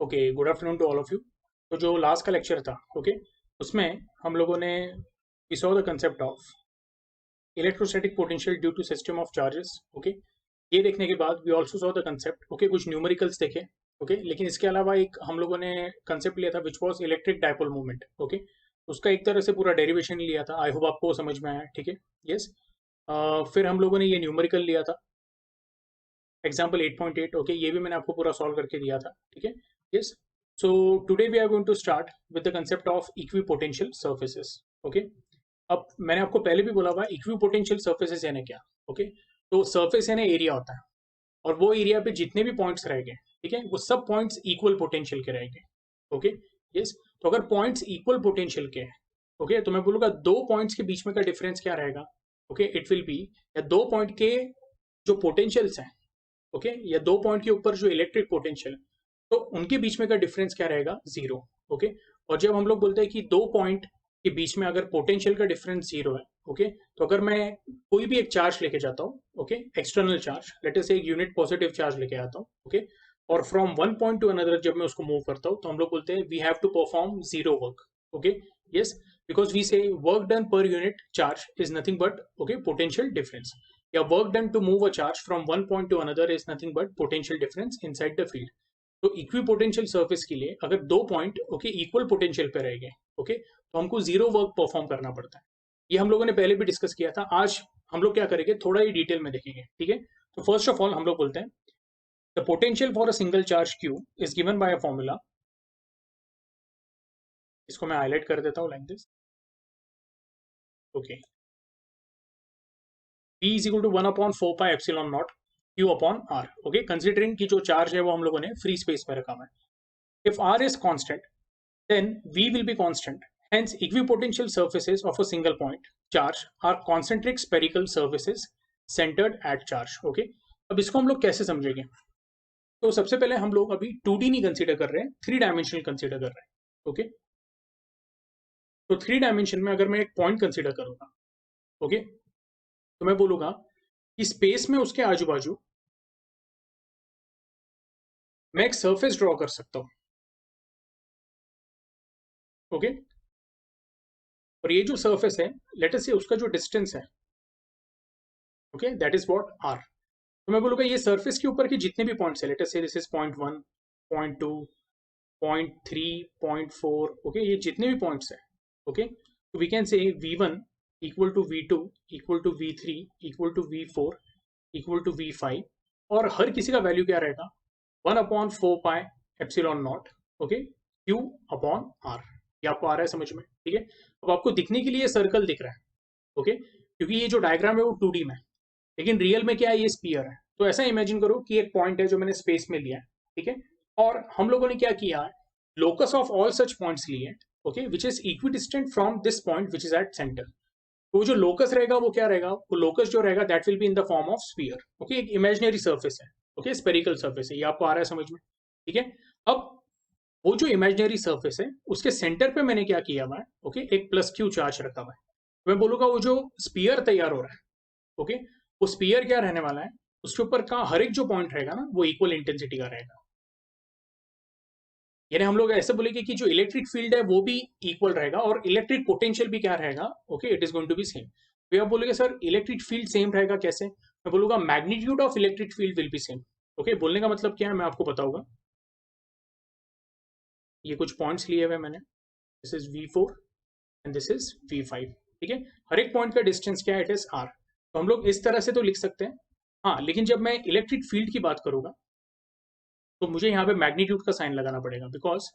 Okay, good afternoon to all of you. तो जो last का लेक्चर था, ओके, उसमें हम लोगों ने we saw the concept of electrostatic potential due to system of charges. Okay, ये देखने के बाद we also saw the concept, okay, कुछ न्यूमेरिकल्स देखे। ओके, लेकिन इसके अलावा एक हम लोगों ने कंसेप्ट लिया था which was electric dipole movement. Okay, उसका एक तरह से पूरा डेरिवेशन लिया था। आई होप आपको समझ में आया, ठीक है। यस। फिर हम लोगों ने ये न्यूमेरिकल लिया था, एग्जाम्पल 8.8। ओके, ये भी मैंने आपको पूरा सॉल्व करके दिया था, ठीक है। Yes. So today we are going to start with the concept of equipotential surfaces. Okay, अब मैंने आपको पहले भी बोला हुआ इक्विपोटेंशियल सर्फेसेस यानी क्या। ओके, तो सर्फेस यानी एरिया होता है, और वो एरिया पे जितने भी पॉइंट्स रहेंगे, ठीक है, वो सब पॉइंट्स इक्वल पोटेंशियल के रहेंगे। ओके। यस। तो अगर पॉइंट्स इक्वल पोटेंशियल के हैं, ओके, तो मैं बोलूंगा दो पॉइंट्स के बीच में का डिफरेंस क्या रहेगा। ओके, इट विल बी, या दो पॉइंट के जो पोटेंशियल्स हैं, ओके, या दो पॉइंट के ऊपर जो इलेक्ट्रिक पोटेंशियल, तो उनके बीच में का डिफरेंस क्या रहेगा, जीरो। ओके, और जब हम लोग बोलते हैं कि दो पॉइंट के बीच में अगर पोटेंशियल का डिफरेंस जीरो है, ओके, तो अगर मैं कोई भी एक चार्ज लेके जाता हूँ, okay, external charge, late us से एक यूनिट पॉजिटिव चार्ज लेके आता हूँ, ओके, और from one point to another जब मैं उसको मूव करता हूँ, तो हम लोग बोलते हैं we have to perform zero work. Okay. Yes, because we say work done per unit charge is nothing but, okay, potential difference, या work done to move a charge from one point to another is nothing but potential difference inside the field. तो equipotential surface के लिए अगर दो point, okay, equal potential पे रहेंगे, okay, तो हमको जीरो वर्क परफॉर्म करना पड़ता है। ये हम लोगों ने पहले भी डिस्कस किया था। आज हम लोग क्या करेंगे, थोड़ा ही डिटेल में देखेंगे, ठीक है। तो फर्स्ट ऑफ ऑल हम लोग बोलते हैं the potential for a single charge Q is given by a formula. इसको मैं हाईलाइट कर देता हूँ like this. Okay, P is equal to 1 upon 4 pi epsilon naught Q upon R. Okay, considering की जो चार्ज है वो हम लोगों ने फ्री स्पेस में रखा हुआ है। If R is constant, then V will be constant. Hence, equipotential surfaces of a single point charge are concentric spherical surfaces centered at charge. Okay? अब इसको हम लोग कैसे समझेंगे? तो सबसे पहले हम लोग अभी 2D नहीं कंसीडर कर रहे हैं, 3 डायमेंशनल कंसीडर कर रहे हैं। ओके, तो 3 डायमेंशन में अगर मैं एक पॉइंट कंसीडर करूंगा, ओके, तो मैं बोलूंगा कि स्पेस में उसके आजू बाजू मैं एक सरफेस ड्रॉ कर सकता हूं। ओके, और ये जो सरफेस है, लेट अस से उसका जो डिस्टेंस है, okay, that is what R. तो मैं बोलूंगा ये सरफेस के ऊपर के जितने भी पॉइंट्स है, लेट अस से this is point 1, point 2, point 3, point 4, okay, ये जितने भी पॉइंट्स है, ओके, तो we can say V1 equal to V2 equal to V3 equal to V4 equal to V5, और हर किसी का वैल्यू क्या रहेगा, 1 upon 4 pi epsilon not, okay, Q upon R। ये आपको आ रहा है समझ में, ठीक है। अब आपको दिखने के लिए सर्कल दिख रहा है, ओके, क्योंकि ये जो डायग्राम है वो 2D में है, लेकिन रियल में क्या है, ये स्पीयर है। तो ऐसा इमेजिन करो कि एक पॉइंट है जो मैंने स्पेस में लिया है, ठीक है, और हम लोगों ने क्या किया है, locus of all such points लिए, okay, which is equidistant from this point which is at centre. तो जो लोकस रहेगा वो क्या रहेगा, वो लोकस जो रहेगा that will be in the form of sphere. Okay, एक इमेजिनरी सर्फेस है, ओके, स्पेरिकल सर्फेस है, ये आपको आ रहा है समझ में, ठीक है। अब वो जो इमेजिनरी सर्फेस है उसके सेंटर पे मैंने क्या किया हुआ है, ओके, एक प्लस क्यू चार्ज रखा हुआ है। मैं बोलूंगा वो जो स्पीयर तैयार हो रहा है, ओके, वो स्पीयर क्या रहने वाला है, उसके ऊपर का हर एक जो पॉइंट रहेगा ना वो इक्वल इंटेंसिटी का रहेगा। यानी हम लोग ऐसे बोलेंगे कि जो इलेक्ट्रिक फील्ड है वो भी इक्वल रहेगा, और इलेक्ट्रिक पोटेंशियल भी क्या रहेगा, okay, it is going to be same. तो आप बोलेंगे सर इलेक्ट्रिक फील्ड सेम रहेगा कैसे, मैं बोलूंगा magnitude of electric field will be same. Okay, बोलने का मतलब क्या है मैं आपको बताऊंगा। ये कुछ पॉइंट्स लिए हुए मैंने, this is V4 and this is V5, ठीक है। हर एक पॉइंट का डिस्टेंस क्या है, इट इज R। तो हम लोग इस तरह से तो लिख सकते हैं, हाँ, लेकिन जब मैं इलेक्ट्रिक फील्ड की बात करूंगा तो मुझे यहाँ पे मैग्नीट्यूड का साइन लगाना पड़ेगा, because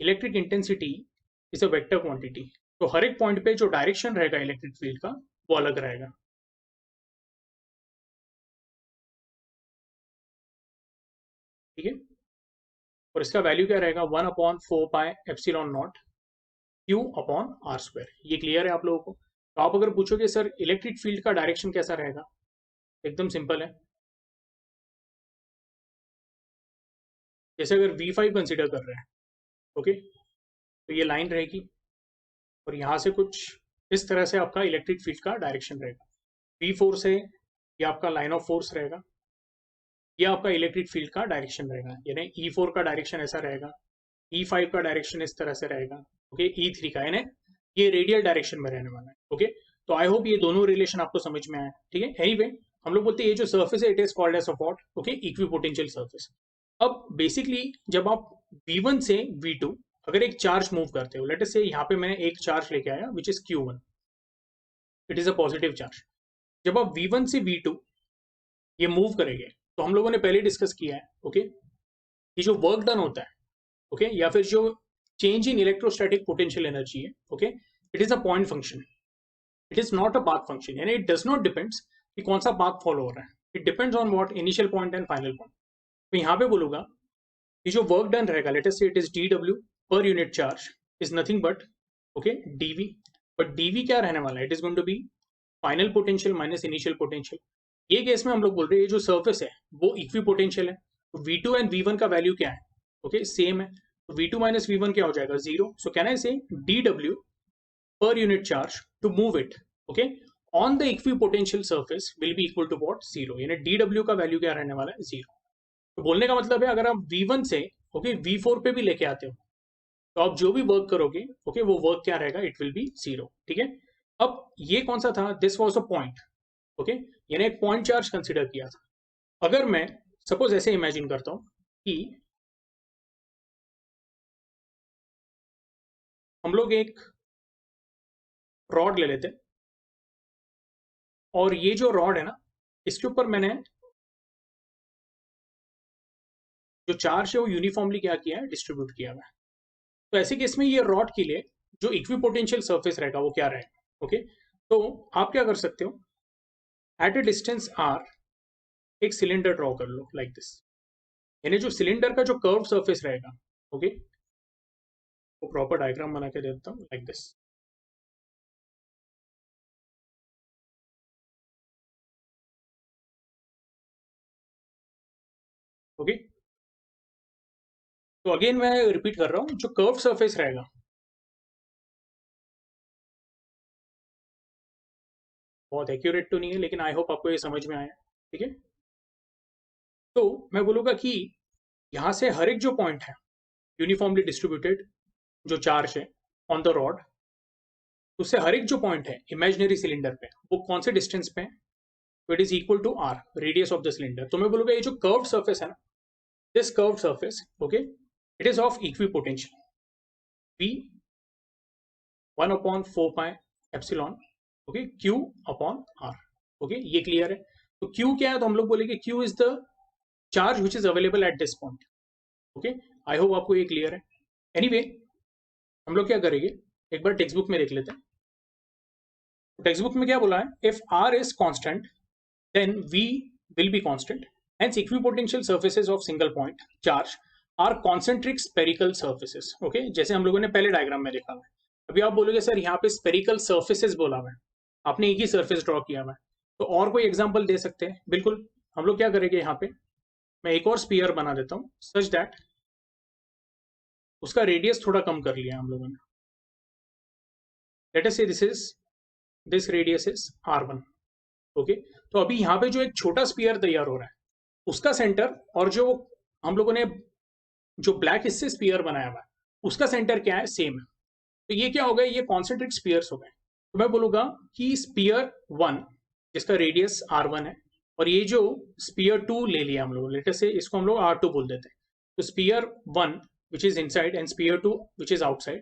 electric intensity is a vector quantity. तो हर एक पॉइंट पे जो डायरेक्शन रहेगा इलेक्ट्रिक फील्ड का वो अलग रहेगा, ठीक है। और इसका वैल्यू क्या रहेगा, 1 upon 4 pi epsilon not Q upon R square. ये क्लियर है आप लोगों को। तो आप अगर पूछोगे सर इलेक्ट्रिक फील्ड का डायरेक्शन कैसा रहेगा, एकदम सिंपल है। जैसे अगर V5 कंसिडर कर रहे हैं, ओके, तो ये लाइन रहेगी, और यहाँ से कुछ इस तरह से आपका इलेक्ट्रिक फील्ड का डायरेक्शन रहेगा। V4 से ये आपका लाइन ऑफ फोर्स रहेगा, ये आपका इलेक्ट्रिक फील्ड का डायरेक्शन रहेगा, यानी E4 का डायरेक्शन ऐसा रहेगा, E5 का डायरेक्शन इस तरह से रहेगा, ओके, E3 का, यानी ये रेडियल डायरेक्शन में रहने वाला है, ओके। तो आई होप ये दोनों रिलेशन आपको समझ में आया, ठीक है। एनीवे हम लोग बोलते हैं ये जो सर्फेस है it is called as what, okay, equipotential surface. अब बेसिकली जब आप V1 से V2 अगर एक चार्ज मूव करते हो, लेट अस से यहाँ पे मैंने एक चार्ज लेके आया which is Q1, it is a positive charge. जब आप V1 से V2 ये मूव करेंगे तो हम लोगों ने पहले डिस्कस किया है, ओके, ये जो वर्क डन होता है, ओके, या फिर जो change in electrostatic potential energy है, okay, it is a point function, it is not a path function, यानी इट डज नॉट डिपेंड्स कि कौन सा पाथ फॉलो हो रहा है, it depends on what initial point and final point. तो यहाँ पे बोलूंगा कि जो वर्क डन रहेगा, let us say it is dw per unit charge is nothing but, okay, dv, but dv क्या रहने वाला है, it is going to be final potential minus initial potential. ये केस में हम लोग बोल रहे हैं ये जो सर्फेस है वो इक्वी पोटेंशियल है, तो V2 एंड V1 का वैल्यू क्या है, ओके, सेम है, तो V2 माइनस V1 क्या हो जाएगा, जीरो। सो कैन आई से dw per unit charge to move it, okay, on the equipotential surface will be equal to what, zero, यानी dw का वैल्यू क्या रहने वाला है, जीरो। तो बोलने का मतलब है अगर आप V1 से ओके V4 पे भी लेके आते हो तो आप जो भी वर्क करोगे, ओके, वो वर्क क्या रहेगा, इट विल बी जीरो, ठीक है। अब ये कौन सा था, this was a point, okay, यानी एक पॉइंट चार्ज कंसिडर किया था। अगर मैं सपोज ऐसे इमेजिन करता हूं कि हम लोग एक रॉड ले लेते और ये जो रॉड है ना इसके ऊपर मैंने जो चार्ज है वो यूनिफॉर्मली क्या किया है, डिस्ट्रीब्यूट किया हुआ है। तो ऐसे केस में ये रॉड के लिए जो इक्विपोटेंशियल सरफेस रहेगा वो क्या रहेगा, ओके। तो आप क्या कर सकते हो, एट अ डिस्टेंस r एक सिलेंडर ड्रॉ कर लो लाइक दिस, यानी जो सिलेंडर का जो कर्व सरफेस रहेगा, ओके, वो प्रॉपर डायग्राम बना के देता हूँ लाइक दिस, ओके। तो अगेन मैं रिपीट कर रहा हूँ, जो कर्व सरफेस रहेगा, बहुत एक्यूरेट तो नहीं है लेकिन आई होप आपको ये समझ में आया, ठीक है। तो मैं बोलूंगा कि यहाँ से हर एक जो पॉइंट है यूनिफॉर्मली डिस्ट्रीब्यूटेड जो चार्ज है ऑन द रॉड, उससे हर एक जो पॉइंट है इमेजिनरी सिलेंडर पे वो कौन से डिस्टेंस पे है, तो it is equal to r radius of the cylinder. तो मैं बोलूंगा ये जो कर्व सरफेस है ना, this curve surface, okay, it is of equipotential v 1/4 pi epsilon, okay, q upon r, okay, ये क्लियर है। तो q क्या है, तो हम लोग बोलेंगे q is the charge which is available at this point, okay. I hope आपको ये क्लियर है। एनीवे हम लोग क्या करेंगे, एक बार टेक्स्ट बुक में देख लेते हैं। टेक्स्ट बुक में क्या बोला है, if r is constant then V will be constant. Hence, equipotential surfaces of single point charge are concentric spherical surfaces. Okay, जैसे हम लोगों ने पहले डायग्राम में देखा हुआ है। अभी आप बोलोगे सर यहाँ पे spherical surfaces बोला हुआ है, आपने एक ही surface ड्रॉ किया हुआ है, तो और कोई एग्जांपल दे सकते हैं, बिल्कुल। हम लोग क्या करेंगे, यहाँ पे मैं एक और स्पीयर बना देता हूँ सच दैट उसका रेडियस थोड़ा कम कर लिया हम लोगों ने। लेट अस से this radius is r1, okay. तो अभी यहाँ पे जो एक छोटा स्पीयर तैयार हो रहा है उसका सेंटर और जो हम लोगों ने जो ब्लैक हिस्से स्पीयर बनाया हुआ है उसका सेंटर क्या है, सेम है। तो ये क्या हो गए, ये कॉन्सेंट्रिक स्पीयर्स हो गए। तो मैं बोलूंगा कि स्पीयर 1 जिसका रेडियस r1 है और ये जो स्पीयर 2 ले लिया हम लोग, लेटर से इसको हम लोग r2 बोल देते हैं। तो spear 1 which is inside and sphere 2 which is outside,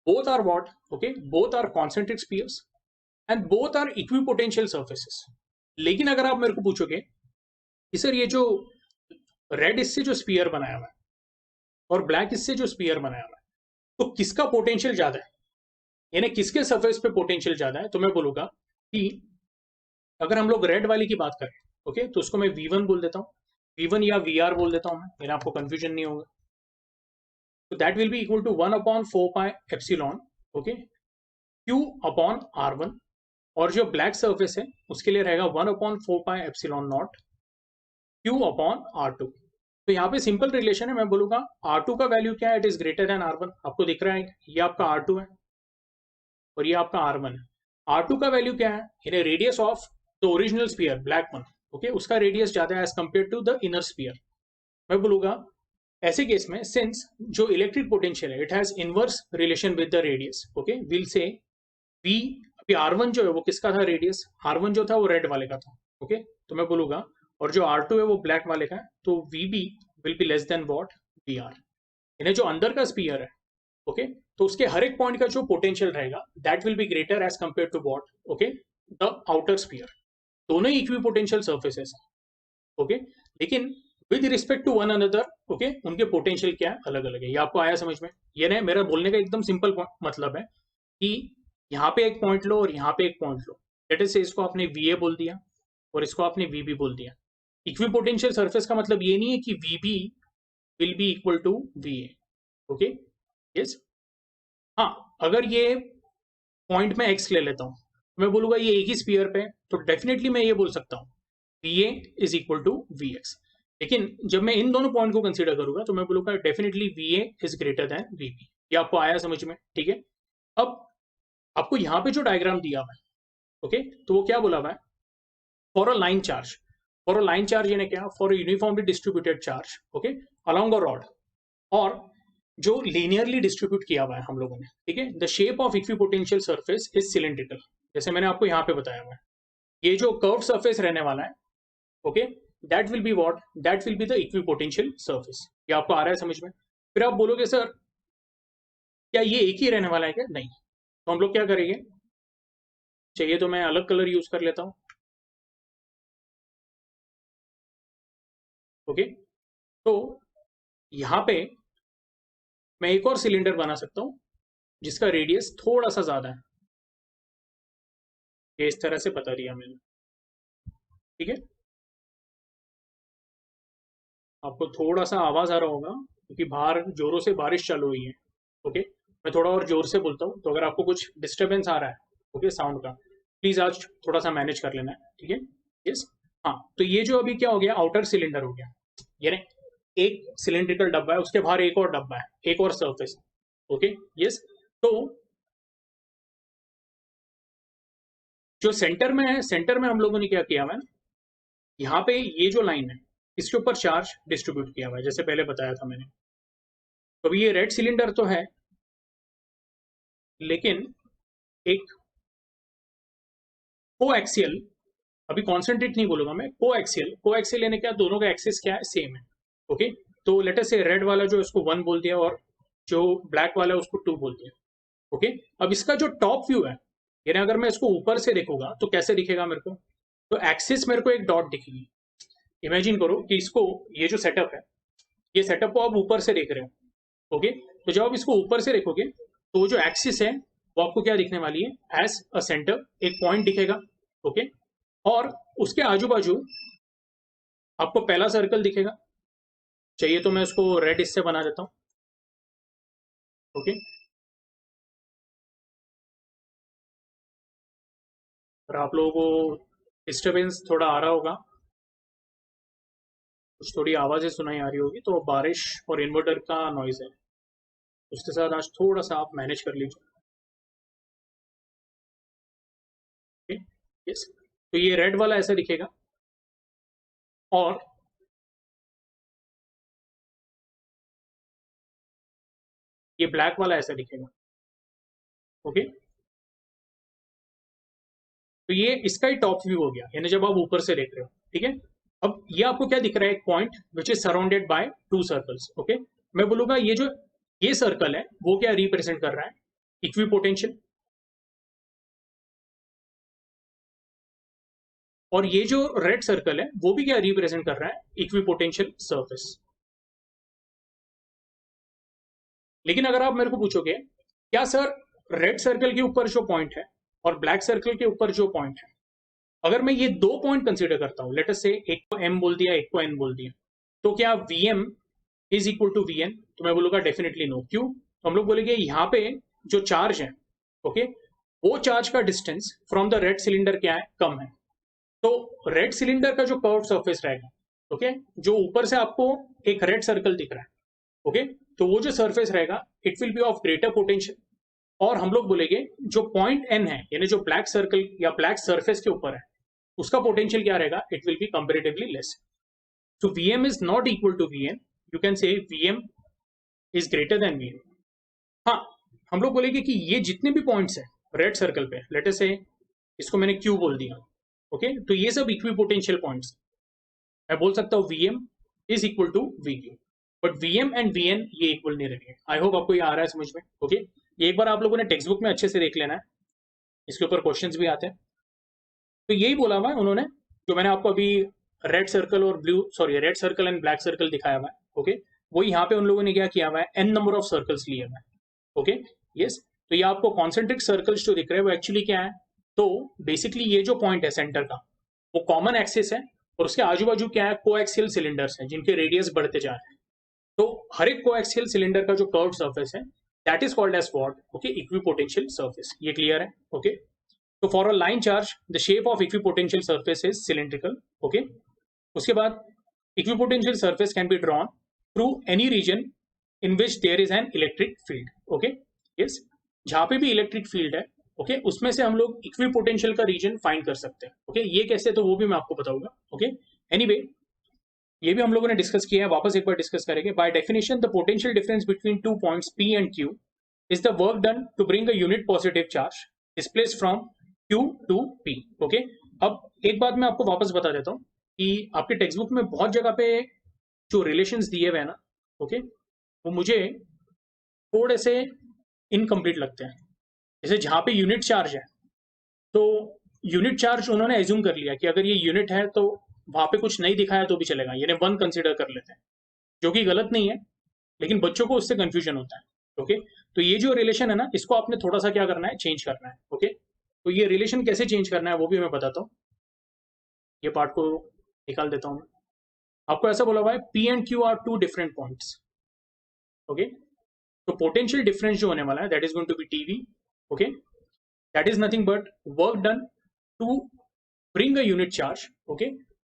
both are what, okay, both are concentric spheres and both are equipotential surfaces। लेकिन अगर आप मेरे को पूछोगे कि सर ये जो रेड इससे जो स्पीयर बनाया हुआ है और ब्लैक इससे जो स्पीयर बनाया हुआ है तो किसका पोटेंशियल ज्यादा है, यानी किसके सरफेस पे पोटेंशियल ज्यादा है, तो मैं बोलूंगा कि अगर हम लोग रेड वाली की बात करें, ओके, तो उसको मैं V1 बोल देता हूँ, V1 या VR बोल देता हूँ मैं, यानी आपको कंफ्यूजन नहीं होगा। तो that will be equal to 1/4 pi epsilon, okay, Q upon R1, और जो ब्लैक सरफेस है उसके लिए रहेगा 1/4 pi epsilon not Q upon R2। तो यहाँ पे सिंपल रिलेशन है, मैं बोलूंगा R2 का वैल्यू क्या है, it is greater then R1। आपको दिख रहा है ये आपका R2 है और ये आपका R1 है। R2 का वैल्यू क्या है, यानी radius of the original sphere black one, okay, उसका रेडियस ज्यादा है as compare to the inner sphere. मैं बोलूंगा ऐसे केस में सिंस जो इलेक्ट्रिक पोटेंशियल है it has inverse relation with the radius, okay will say we, अभी R1 जो है वो किसका था रेडियस, R1 जो था वो रेड वाले का था, ओके तो मैं बोलूंगा और जो R2 है वो ब्लैक वाले का है, तो VB will be less than what VR। इन्हें जो अंदर का स्फीयर है, ओके तो उसके हर एक पॉइंट का जो पोटेंशियल रहेगा that will be greater as compare to what, okay the outer sphere. दोनों ही इक्वी पोटेंशियल सर्फेसेस, ओके लेकिन with respect to one another, okay उनके पोटेंशियल क्या है, अलग अलग है। ये आपको आया समझ में? ये नहीं, मेरा बोलने का एकदम सिंपल मतलब है कि यहाँ पे एक पॉइंट लो और यहाँ पे एक पॉइंट लो, लेट अस से इसको आपने VA बोल दिया और इसको आपने VB बोल दिया। इक्वी पोटेंशियल सर्फेस का मतलब ये नहीं है कि VB will be equal to VA, okay yes. हाँ, अगर ये पॉइंट में X ले लेता हूँ, मैं बोलूंगा ये एक ही स्फीयर पे, तो डेफिनेटली मैं ये बोल सकता हूँ VA is equal to VX। लेकिन जब मैं इन दोनों पॉइंट को कंसीडर करूंगा तो मैं बोलूंगा definitely VA is greater then VB। ये आपको आया समझ में? ठीक है, अब आपको यहाँ पे जो डायग्राम दिया हुआ है, ओके तो वो क्या बोला हुआ है, for a line charge, for a line charge यानी क्या, for uniformly distributed charge, okay along a rod, और जो लीनियरली डिस्ट्रीब्यूट किया हुआ है हम लोगों ने, ठीक है। The shape of equipotential surface is cylindrical, जैसे मैंने आपको यहाँ पे बताया हुआ है। ये जो कर्व सरफेस रहने वाला है, okay that will be what, that will be the equipotential surface. ये आपको आ रहा है समझ में? फिर आप बोलोगे सर क्या ये एक ही रहने वाला है क्या? नहीं, तो हम लोग क्या करेंगे, चाहिए तो मैं अलग कलर यूज कर लेता हूं, ओके तो यहां पे मैं एक और सिलेंडर बना सकता हूं जिसका रेडियस थोड़ा सा ज्यादा है, ये इस तरह से बता दिया मैंने, ठीक है। आपको थोड़ा सा आवाज आ रहा होगा क्योंकि बाहर जोरों से बारिश चालू हुई है, ओके मैं थोड़ा और जोर से बोलता हूँ, तो अगर आपको कुछ डिस्टरबेंस आ रहा है ओके साउंड का, प्लीज आज थोड़ा सा मैनेज कर लेना है, ठीक है यस। हाँ, तो ये जो अभी क्या हो गया, आउटर सिलेंडर हो गया, यानी एक सिलेंड्रिकल डब्बा है, उसके बाहर एक और डब्बा है, एक और सरफेस, ओके यस। तो जो सेंटर में है, सेंटर में हम लोगों ने क्या किया हुआ है, यहाँ पे ये जो लाइन है इसके ऊपर चार्ज डिस्ट्रीब्यूट किया हुआ है, जैसे पहले बताया था मैंने। तो अभी ये रेड सिलेंडर तो है, लेकिन एक कोएक्सियल, अभी कॉन्सेंट्रेट नहीं बोलूंगा मैं, कोएक्सियल, कोएक्सियल यानी क्या, दोनों का एक्सिस क्या है, सेम है, ओके तो लेट अस से रेड वाला जो इसको 1 बोल दिया और जो ब्लैक वाला है उसको 2 बोल दिया, ओके। अब इसका जो टॉप व्यू है, यानी अगर मैं इसको ऊपर से देखूंगा तो कैसे दिखेगा मेरे को, तो एक्सिस मेरे को एक डॉट दिखेगी। इमेजिन करो कि इसको, ये जो सेटअप है, ये सेटअप को आप ऊपर से देख रहे हो, ओके तो जब आप इसको ऊपर से देखोगे तो जो एक्सिस है वो आपको क्या दिखने वाली है, एज अ सेंटर एक पॉइंट दिखेगा, ओके और उसके आजू बाजू आपको पहला सर्कल दिखेगा, चाहिए तो मैं उसको रेड इससे बना देता हूँ, ओके और आप लोगों को डिस्टरबेंस थोड़ा आ रहा होगा, कुछ थोड़ी आवाजें सुनाई आ रही होगी, तो बारिश और इन्वर्टर का नॉइज है, उसके साथ आज थोड़ा सा आप मैनेज कर लीजिए, यस। तो ये रेड वाला ऐसा दिखेगा और ये ब्लैक वाला ऐसा दिखेगा, ओके तो ये इसका ही टॉप व्यू हो गया, यानी जब आप ऊपर से देख रहे हो, ठीक है। अब ये आपको क्या दिख रहा है, एक point which is surrounded by 2 circles, okay मैं बोलूंगा ये जो ये सर्कल है वो क्या रिप्रेजेंट कर रहा है, इक्वी पोटेंशियल, और ये जो रेड सर्कल है वो भी क्या रिप्रेजेंट कर रहा है, इक्वी पोटेंशियल सर्फेस। लेकिन अगर आप मेरे को पूछोगे क्या सर रेड सर्कल के ऊपर जो पॉइंट है और ब्लैक सर्कल के ऊपर जो पॉइंट है, अगर मैं ये 2 पॉइंट कंसीडर करता हूं, लेट अस से एक को M बोल दिया, एक को N बोल दिया, तो क्या VM is equal to VN, तो मैं बोलूंगा डेफिनेटली नो। क्यों? तो हम लोग बोलेंगे यहाँ पे जो चार्ज है, ओके वो चार्ज का distance from the red cylinder क्या है, कम है, तो रेड सिलेंडर का जो कर्व सरफेस रहेगा, ओके जो ऊपर से आपको एक रेड सर्कल दिख रहा है, ओके तो वो जो सरफेस रहेगा it will B of greater potential, और हम लोग बोलेंगे जो पॉइंट N है, यानी जो ब्लैक सर्कल या ब्लैक सरफेस के ऊपर है, उसका पोटेंशियल क्या रहेगा, it will be comparatively less. So Vm is not equal to Vn, you can say Vm is greater than Vn. हाँ, हम लोग बोलेंगे कि ये जितने भी पॉइंट्स हैं रेड सर्कल पे, लेट अस से इसको मैंने Q बोल दिया, ओके, तो ये सब इक्विपोटेंशियल पॉइंट्स. मैं बोल सकता हूँ Vm is equal to Vq, but Vm and Vn ये इक्वल नहीं रहेंगे. आई होप आपको ये आ रहा है समझ में, ओके. ये एक बार आप लोगों ने टेक्स्ट बुक में अच्छे से देख लेना है, इसके ऊपर क्वेश्चंस भी आते हैं. तो यही बोला हुआ है उन्होंने, जो मैंने आपको अभी रेड सर्कल और red circle and black circle दिखाया हुआ है, ओके. वो यहाँ पे उन लोगों ने क्या किया हुआ है, n नंबर ऑफ सर्कल्स लिए हुआ है, ओके. यस, तो ये आपको कॉन्सेंट्रिक सर्कल्स जो दिख रहे हैं वो एक्चुअली क्या है, तो बेसिकली ये जो पॉइंट है सेंटर का, वो कॉमन एक्सिस है, और उसके आजू बाजू क्या है, कोएक्सियल सिलेंडर्स हैं जिनके रेडियस बढ़ते जा रहे हैं. तो हर एक कोएक्सियल सिलेंडर का जो कर्व सरफेस है, that is called as what, okay, equipotential surface. ये क्लियर है, ओके. तो for a line charge the shape of equipotential surface is cylindrical, okay. उसके बाद equipotential surface can be drawn through any region in which there is an electric field, okay. Yes, जहां पे भी electric field है, okay, उसमें से हम लोग इक्विपोटेंशियल का रीजन फाइंड कर सकते हैं, ओके. ये कैसे, तो वो भी मैं आपको बताऊंगा, ओके. एनीवे, ये भी हम लोगों ने डिस्कस किया है, वापस एक बार डिस्कस करेंगे. By definition the potential difference between two points P and Q is the work done to bring a unit positive charge displaced from Q to P, okay. अब एक बात मैं आपको वापस बता देता हूँ कि आपके टेक्स्ट बुक में बहुत जगह पे जो रिलेशंस दिए हुए हैं ना, ओके, वो मुझे थोड़े से इनकम्प्लीट लगते हैं. जैसे जहाँ पे यूनिट चार्ज है, तो यूनिट चार्ज उन्होंने एज्यूम कर लिया कि अगर ये यूनिट है तो वहां पे कुछ नहीं दिखाया तो भी चलेगा, यानी 1 कंसिडर कर लेते हैं, जो कि गलत नहीं है, लेकिन बच्चों को उससे कंफ्यूजन होता है, ओके. तो ये जो रिलेशन है ना, इसको आपने थोड़ा सा क्या करना है, चेंज करना है, ओके. तो ये रिलेशन कैसे चेंज करना है वो भी मैं बताता हूँ. ये पार्ट को निकाल देता हूँ. आपको ऐसा बोला हुआ है P and Q are two different points, okay. तो पोटेंशियल डिफरेंस जो होने वाला है, that is going to be TV, okay. That is nothing but work done to bring a unit charge, okay,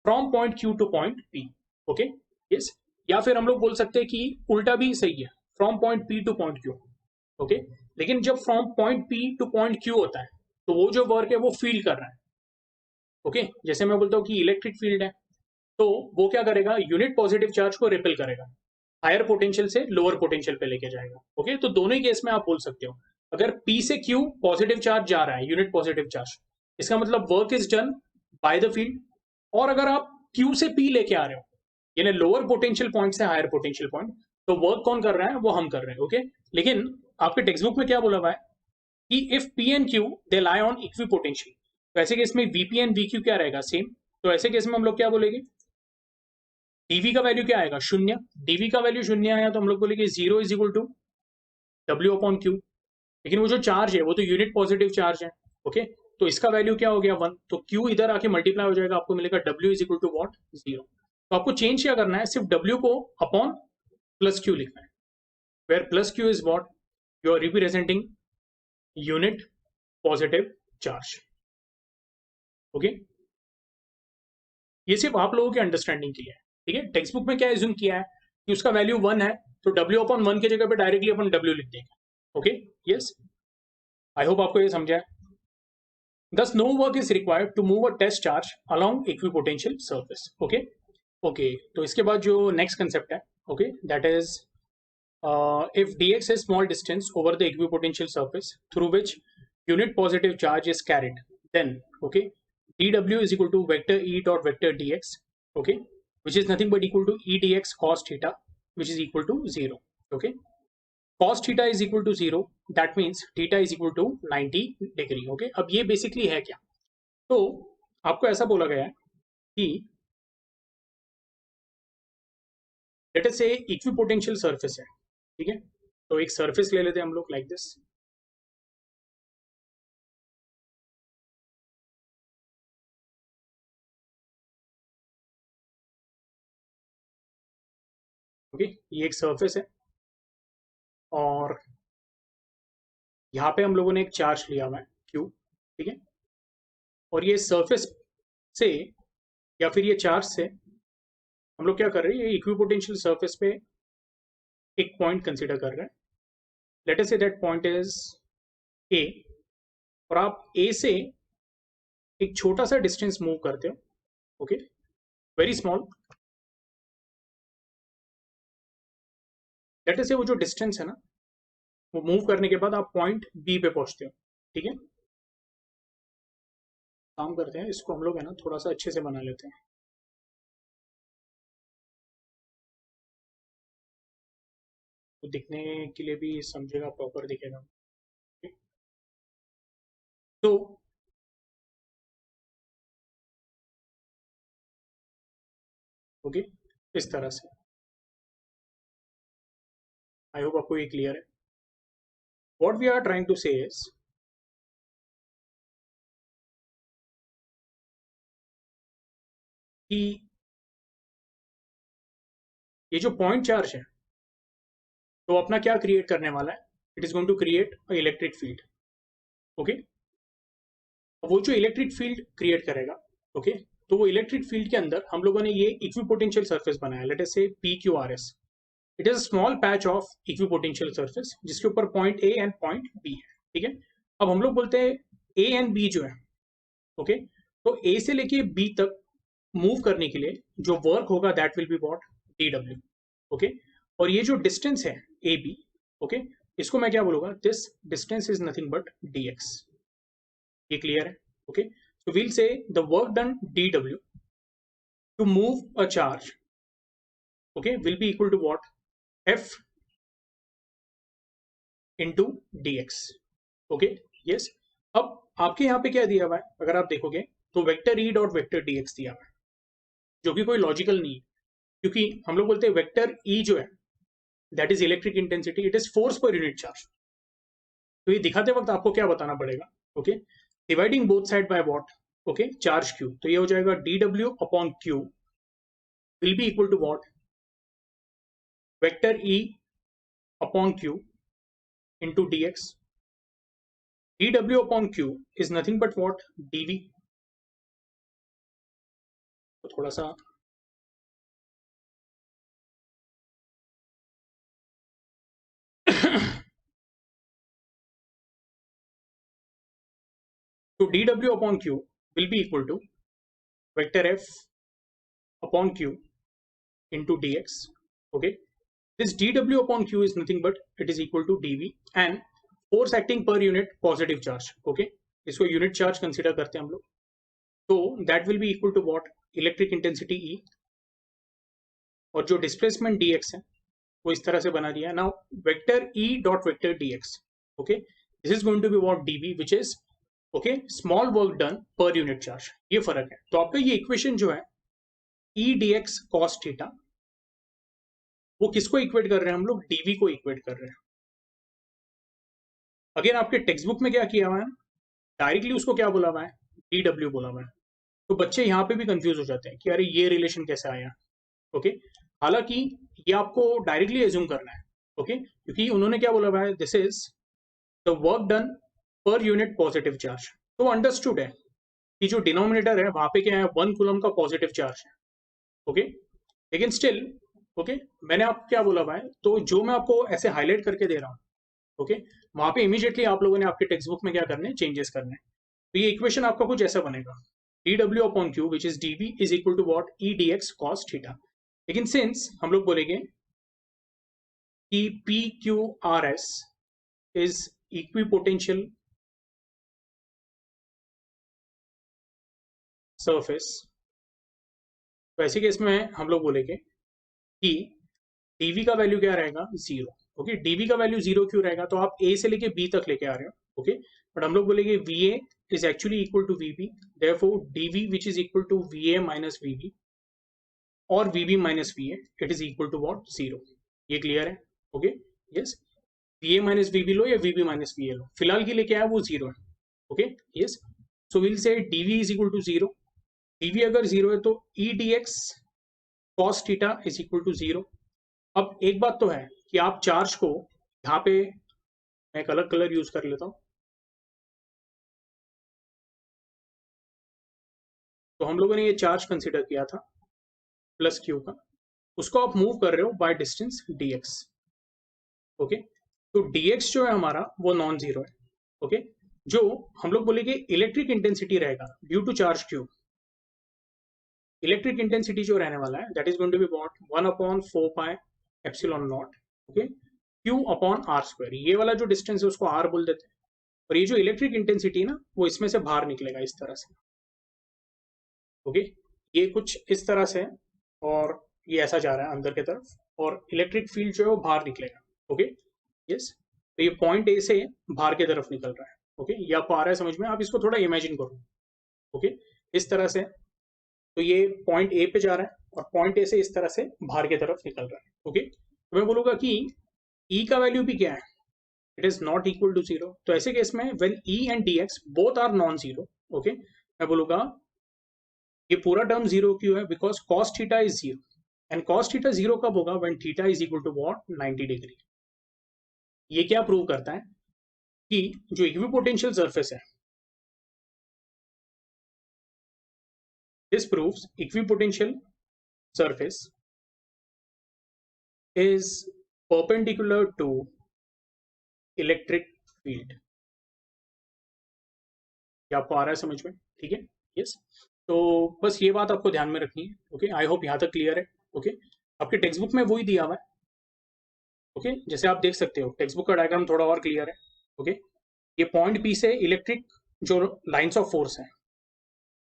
from point Q to point P, okay. yes, या फिर हम लोग बोल सकते हैं कि उल्टा भी सही है, from point P to point Q, okay. लेकिन जब from point P to point Q होता है, तो वो जो वर्क है वो फील कर रहा है, ओके. जैसे मैं बोलता हूँ कि इलेक्ट्रिक फील्ड है, तो वो क्या करेगा, यूनिट पॉजिटिव चार्ज को रिपेल करेगा, हायर पोटेंशियल से लोअर पोटेंशियल पे लेके जाएगा, ओके. तो दोनों ही केस में आप बोल सकते हो, अगर P से Q पॉजिटिव चार्ज जा रहा है, यूनिट पॉजिटिव चार्ज, इसका मतलब work is done by the field. और अगर आप Q से P लेके आ रहे हो, यानी लोअर पोटेंशियल पॉइंट से हायर पोटेंशियल पॉइंट, तो वर्क कौन कर रहा है, वो हम कर रहे हैं, ओके. लेकिन आपके टेक्स्ट बुक में क्या बोला हुआ है कि if P and Q they lie on equipotential, तो ऐसे केस में VP एंड VQ क्या रहेगा, सेम. तो ऐसे केस में हम लोग क्या बोलेंगे, dV का वैल्यू क्या आएगा, शून्य. dV का वैल्यू शून्य आया तो हम लोग बोलेंगे 0 is equal to W upon Q. लेकिन वो जो चार्ज है वो तो यूनिट पॉजिटिव चार्ज है, ओके. तो इसका वैल्यू क्या हो गया, 1. तो Q इधर आके मल्टीप्लाई हो जाएगा, आपको मिलेगा W is equal to what, 0. तो आपको चेंज क्या करना है, सिर्फ W को अपॉन प्लस Q लिखना है, where plus Q is what, you are representing unit positive charge, okay. ये सिर्फ आप लोगों के अंडरस्टैंडिंग के लिए है, ठीक है. टेक्स्ट बुक में क्या एज्यूम किया है कि उसका वैल्यू 1 है, तो W अपॉन 1 की जगह पे डायरेक्टली अपन W लिख देंगे, ओके. यस, आई होप आपको ये समझा है. Thus, no work is required to move a test charge along equipotential surface. Okay, okay. तो इसके बाद जो next concept है, okay, that is if dx is small distance over the equipotential surface through which unit positive charge is carried, then okay, dw is equal to vector e dot vector dx, okay, which is nothing but equal to e dx cos theta, which is equal to 0. Okay, cos theta is equal to 0, that means theta is equal to 90 degree, okay. अब ये basically है क्या, तो आपको ऐसा बोला गया है कि लेट अस से इक्विपोटेंशियल सरफेस है, ठीक है. तो एक सरफेस ले लेते हैं हम लोग लाइक दिस, ओके. ये एक सरफेस है और यहाँ पे हम लोगों ने एक चार्ज लिया हुआ है Q, ठीक है. और ये सरफेस से या फिर ये चार्ज से हम लोग क्या कर रहे हैं, ये इक्विपोटेंशियल सरफेस पे एक पॉइंट कंसीडर कर रहे हैं. Late us say that point is A, और आप A से एक छोटा सा डिस्टेंस मूव करते हो, okay, very small, late us से वो जो डिस्टेंस है ना, वो मूव करने के बाद आप पॉइंट बी पे पहुंचते हो, ठीक है। काम करते हैं, इसको हम लोग है ना थोड़ा सा अच्छे से बना लेते हैं, तो दिखने के लिए भी समझेगा, प्रॉपर दिखेगा, ठीक? तो ओके, इस तरह से, आई होप आपको ये क्लियर है। What we are trying to say is कि ये जो पॉइंट चार्ज है, तो अपना क्या क्रिएट करने वाला है, it is going to create a electric field, okay. वो जो इलेक्ट्रिक फील्ड क्रिएट करेगा, ओके, तो वो इलेक्ट्रिक फील्ड के अंदर हम लोगों ने ये इक्विपोटेंशियल सरफेस बनाया, let us say P Q R S. It is a small patch of equipotential surface जिसके ऊपर point A and point B है, ठीक है। अब हम लोग बोलते हैं ए एंड बी जो है, ओके, तो ए से लेके बी तक मूव करने के लिए जो वर्क होगा that will be what, D W, okay. और ये जो डिस्टेंस है ए बी, ओके, इसको मैं क्या बोलूंगा, this distance is nothing but d x. ये क्लियर है, okay. So we'll say the work done d डब्ल्यू to move a charge, okay, will be equal to what, F into d x, okay, yes. अब आपके यहाँ पे क्या दिया हुआ है, अगर आप देखोगे तो vector E dot vector D x दिया हुआ है, जो कि कोई लॉजिकल नहीं है, क्योंकि हम लोग बोलते हैं वेक्टर ई जो है that is electric intensity, it is force per unit charge. तो ये दिखाते वक्त आपको क्या बताना पड़ेगा, okay, dividing both side by what, okay, charge Q, तो ये हो जाएगा डी डब्ल्यू upon Q will be equal to what, vector E upon Q into d x. dw upon q is nothing but what, dv। तो थोड़ा सा तो dw upon q will be equal to vector f upon q into dx, okay। This dw upon q is nothing but it is equal to dv and force acting per unit positive charge, okay। इसको unit charge consider करते हैं हम लोग, तो that will be equal to what, electric intensity E, और जो displacement dx है वो इस तरह से बना दिया है। Now vector E dot vector dx, okay, this is going to be what, dv which is okay, small work done per unit charge, ये फर्क है। तो आपका ये इक्वेशन जो है E d x cos theta, वो किसको इक्वेट कर रहे हैं हम लोग, डीवी को इक्वेट कर रहे हैं। अगेन आपके टेक्स्ट बुक में क्या किया हुआ है, डायरेक्टली उसको क्या बोला हुआ है, डी डब्ल्यू बोला हुआ है। तो बच्चे यहाँ पे भी कंफ्यूज हो जाते हैं कि अरे ये रिलेशन कैसे आया, ओके। हालांकि ये आपको डायरेक्टली एज्यूम करना है, ओके, क्योंकि उन्होंने क्या बोला हुआ है, this is the work done per unit positive charge. तो अंडरस्टूड है कि जो डिनोमिनेटर है वहां पे क्या है, 1 कूलम का पॉजिटिव चार्ज है, ओके। लेकिन स्टिल, ओके, मैंने आपको क्या बोला हुआ है, तो जो मैं आपको ऐसे हाईलाइट करके दे रहा हूँ, ओके, वहां पे इमीडिएटली आप लोगों ने आपके टेक्स्ट बुक में क्या करने, चेंजेस करने। तो ये इक्वेशन आपका कुछ ऐसा बनेगा, डी डब्ल्यू upon Q which is d v is equal to what, E d x cos theta. लेकिन सिंस हम लोग बोलेंगे कि P Q R S is equipotential surface, तो ऐसे केस में हम लोग बोलेंगे कि dv का वैल्यू क्या रहेगा, जीरो, ओके। dv का वैल्यू जीरो क्यों रहेगा, तो आप a से लेके b तक लेके आ रहे हो, ओके, बट हम लोग बोलेंगे va is actually equal to vb, therefore dv which is equal to va minus vb और vb minus va, it is equal to what, zero. ये क्लियर है, okay, yes. va minus vb लो या vb minus va लो, फिलहाल के लिए क्या है, वो जीरो है, okay, yes. So will say dv is equal to zero, dv अगर जीरो है तो e dx cos theta is equal to zero. अब एक बात तो है कि आप चार्ज को यहाँ पे, मैं एक अलग कलर यूज कर लेता हूँ, तो हम लोगों ने ये चार्ज कंसिडर किया था प्लस क्यू का, उसको आप मूव कर रहे हो बाय डिस्टेंस dx, ओके। तो dx जो है हमारा वो नॉन जीरो है, ओके। जो हम लोग बोलेंगे इलेक्ट्रिक इंटेंसिटी रहेगा due to charge Q, electric intensity जो रहने वाला है that is going to be what 1/4 pi epsilon not, okay, Q upon R square. ये वाला जो डिस्टेंस है उसको आर बोल देते हैं, और ये जो इलेक्ट्रिक इंटेंसिटी है ना वो इसमें से बाहर निकलेगा इस तरह से, ओके। ये कुछ इस तरह से, और ये ऐसा जा रहा है अंदर की तरफ, और इलेक्ट्रिक फील्ड जो है वो बाहर निकलेगा, ओके, यस। तो ये पॉइंट ए से बाहर की तरफ निकल रहा है, ओके। ये आपको आ रहा है समझ में? आप इसको थोड़ा इमेजिन करो, ओके, इस तरह से। तो ये पॉइंट ए पे जा रहा है और पॉइंट ए से इस तरह से बाहर की तरफ निकल रहा है, ओके। तो मैं बोलूंगा कि ई का वैल्यू भी क्या है, it is not equal to zero. तो ऐसे केस में when E and d x both are non zero, okay, मैं बोलूंगा ये पूरा टर्म जीरो क्यों है, because cos theta is zero, and cos theta zero कब होगा, when theta is equal to what 90 degree. ये क्या प्रूव करता है कि जो इक्विपोटेंशियल सरफेस है, this proves equipotential surface is perpendicular to electric field। ये आपको आ रहा है समझ में? ठीक है, यस। तो बस ये बात आपको ध्यान में रखनी है, ओके। आई होप यहाँ तक क्लियर है, ओके। आपके टेक्स्ट बुक में वही दिया हुआ है, ओके, जैसे आप देख सकते हो टेक्स्ट बुक का डायग्राम थोड़ा और क्लियर है, ओके। ये पॉइंट पी से इलेक्ट्रिक जो लाइंस ऑफ फोर्स है,